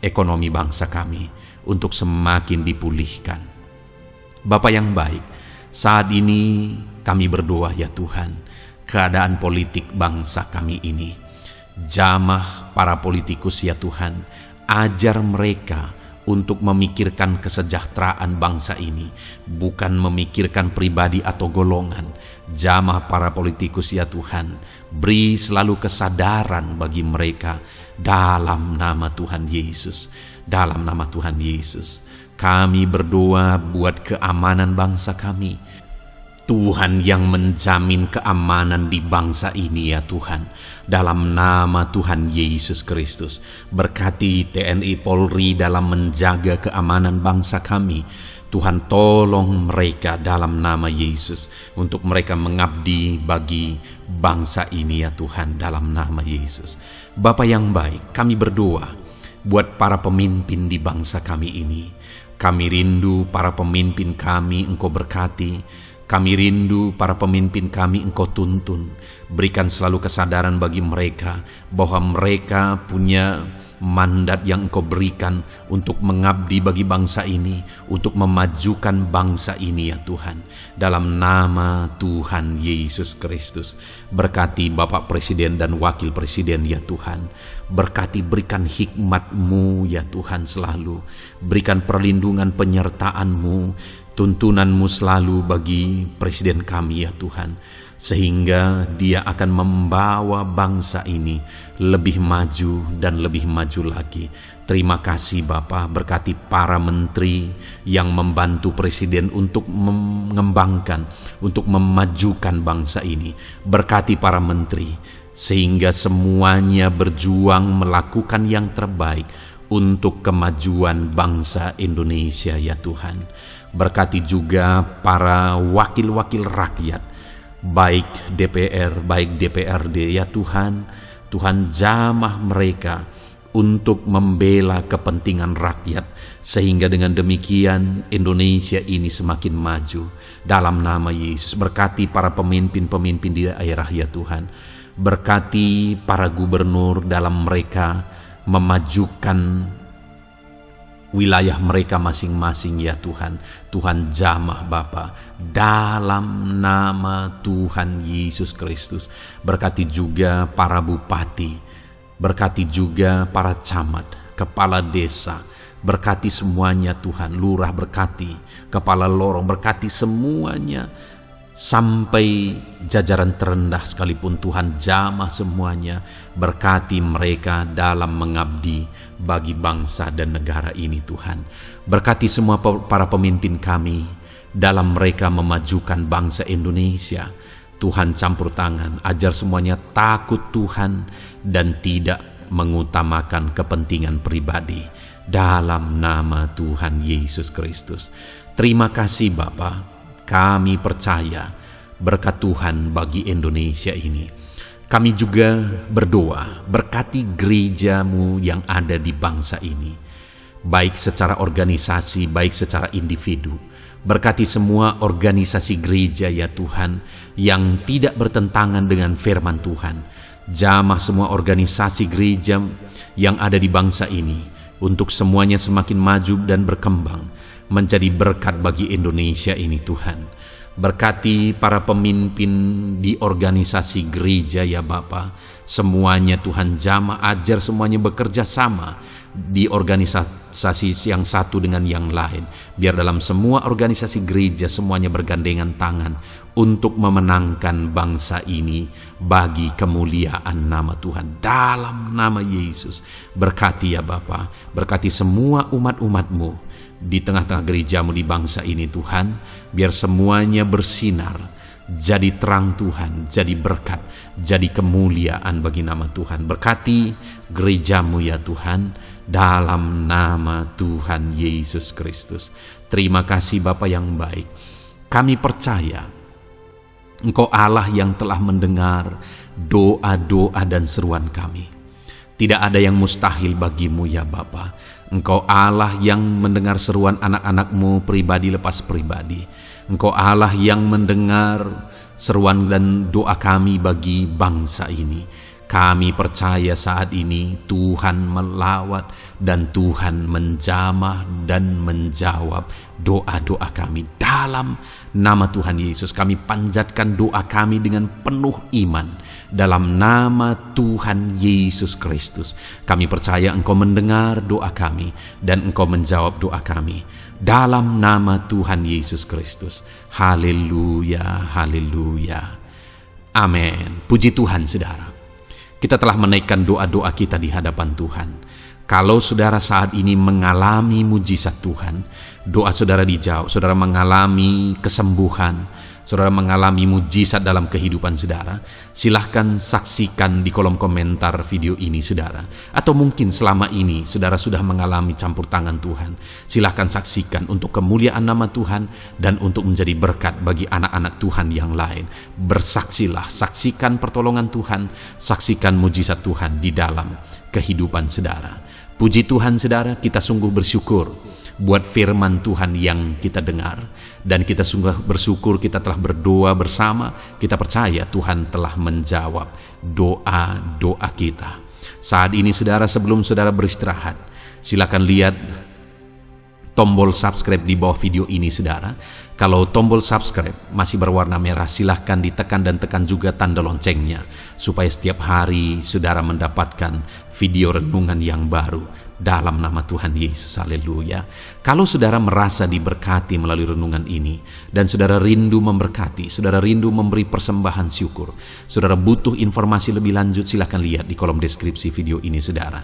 ekonomi bangsa kami untuk semakin dipulihkan. Bapa yang baik, saat ini kami berdoa ya Tuhan, keadaan politik bangsa kami ini. Jamah para politikus ya Tuhan, ajar mereka untuk memikirkan kesejahteraan bangsa ini, bukan memikirkan pribadi atau golongan. Jamah para politikus ya Tuhan, beri selalu kesadaran bagi mereka dalam nama Tuhan Yesus. Dalam nama Tuhan Yesus, kami berdoa buat keamanan bangsa kami. Tuhan yang menjamin keamanan di bangsa ini ya Tuhan. Dalam nama Tuhan Yesus Kristus, berkati TNI Polri dalam menjaga keamanan bangsa kami. Tuhan, tolong mereka dalam nama Yesus untuk mereka mengabdi bagi bangsa ini ya Tuhan, dalam nama Yesus. Bapa yang baik, kami berdoa buat para pemimpin di bangsa kami ini. Kami rindu para pemimpin kami Engkau berkati. Kami rindu para pemimpin kami Engkau tuntun. Berikan selalu kesadaran bagi mereka bahwa mereka punya mandat yang Engkau berikan untuk mengabdi bagi bangsa ini, untuk memajukan bangsa ini ya Tuhan. Dalam nama Tuhan Yesus Kristus, berkati Bapak Presiden dan Wakil Presiden ya Tuhan. Berkati, berikan hikmat-Mu ya Tuhan selalu. Berikan perlindungan penyertaan-Mu, tuntunan-Mu selalu bagi Presiden kami ya Tuhan, sehingga dia akan membawa bangsa ini lebih maju dan lebih maju lagi. Terima kasih Bapa, berkati para menteri yang membantu Presiden untuk mengembangkan, untuk memajukan bangsa ini. Berkati para menteri, sehingga semuanya berjuang melakukan yang terbaik untuk kemajuan bangsa Indonesia ya Tuhan. Berkati juga para wakil-wakil rakyat, baik DPR, baik DPRD ya Tuhan. Tuhan, jamah mereka untuk membela kepentingan rakyat, sehingga dengan demikian Indonesia ini semakin maju. Dalam nama Yesus, berkati para pemimpin-pemimpin di daerah ya Tuhan. Berkati para gubernur dalam mereka memajukan wilayah mereka masing-masing ya Tuhan. Tuhan jamah Bapa, dalam nama Tuhan Yesus Kristus. Berkati juga para bupati, berkati juga para camat, kepala desa, berkati semuanya Tuhan. Lurah berkati, kepala lorong berkati semuanya, sampai jajaran terendah sekalipun Tuhan jamah semuanya. Berkati mereka dalam mengabdi bagi bangsa dan negara ini Tuhan. Berkati semua para pemimpin kami dalam mereka memajukan bangsa Indonesia. Tuhan campur tangan, ajar semuanya takut Tuhan dan tidak mengutamakan kepentingan pribadi. Dalam nama Tuhan Yesus Kristus. Terima kasih Bapa. Kami percaya berkat Tuhan bagi Indonesia ini. Kami juga berdoa, berkati gereja-Mu yang ada di bangsa ini, baik secara organisasi, baik secara individu. Berkati semua organisasi gereja ya Tuhan, yang tidak bertentangan dengan firman Tuhan. Jamah semua organisasi gereja yang ada di bangsa ini, untuk semuanya semakin maju dan berkembang, menjadi berkat bagi Indonesia ini Tuhan. Berkati para pemimpin di organisasi gereja ya Bapa. Semuanya Tuhan jamah, ajar semuanya bekerja sama di organisasi yang satu dengan yang lain. Biar dalam semua organisasi gereja semuanya bergandengan tangan untuk memenangkan bangsa ini bagi kemuliaan nama Tuhan. Dalam nama Yesus, berkati ya Bapa, berkati semua umat-umat-Mu di tengah-tengah gereja-Mu di bangsa ini Tuhan. Biar semuanya bersinar, jadi terang Tuhan, jadi berkat, jadi kemuliaan bagi nama Tuhan. Berkati gereja-Mu ya Tuhan, dalam nama Tuhan Yesus Kristus. Terima kasih Bapa yang baik. Kami percaya Engkau Allah yang telah mendengar doa-doa dan seruan kami. Tidak ada yang mustahil bagimu ya Bapa. Engkau Allah yang mendengar seruan anak-anak-Mu pribadi lepas pribadi. Engkau Allah yang mendengar seruan dan doa kami bagi bangsa ini. Kami percaya saat ini Tuhan melawat dan Tuhan menjamah dan menjawab doa-doa kami. Dalam nama Tuhan Yesus kami panjatkan doa kami dengan penuh iman. Dalam nama Tuhan Yesus Kristus kami percaya Engkau mendengar doa kami dan Engkau menjawab doa kami. Dalam nama Tuhan Yesus Kristus. Haleluya, haleluya. Amin. Puji Tuhan saudara. Kita telah menaikkan doa-doa kita di hadapan Tuhan. Kalau saudara saat ini mengalami mujizat Tuhan, doa saudara dijawab, saudara mengalami kesembuhan, saudara mengalami mujizat dalam kehidupan saudara, silahkan saksikan di kolom komentar video ini saudara. Atau mungkin selama ini saudara sudah mengalami campur tangan Tuhan, silahkan saksikan untuk kemuliaan nama Tuhan dan untuk menjadi berkat bagi anak-anak Tuhan yang lain. Bersaksilah, saksikan pertolongan Tuhan, saksikan mujizat Tuhan di dalam kehidupan saudara. Puji Tuhan saudara, kita sungguh bersyukur buat firman Tuhan yang kita dengar. Dan kita sungguh bersyukur kita telah berdoa bersama. Kita percaya Tuhan telah menjawab doa-doa kita. Saat ini saudara, sebelum saudara beristirahat, silakan lihat tombol subscribe di bawah video ini saudara. Kalau tombol subscribe masih berwarna merah, silahkan ditekan dan tekan juga tanda loncengnya, supaya setiap hari saudara mendapatkan video renungan yang baru dalam nama Tuhan Yesus. Haleluya. Kalau saudara merasa diberkati melalui renungan ini, dan saudara rindu memberkati, saudara rindu memberi persembahan syukur, saudara butuh informasi lebih lanjut, silahkan lihat di kolom deskripsi video ini saudara.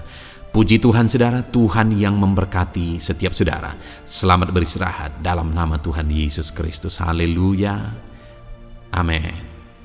Puji Tuhan saudara, Tuhan yang memberkati setiap saudara. Selamat beristirahat dalam nama Tuhan Yesus Kristus. Haleluya. Amin.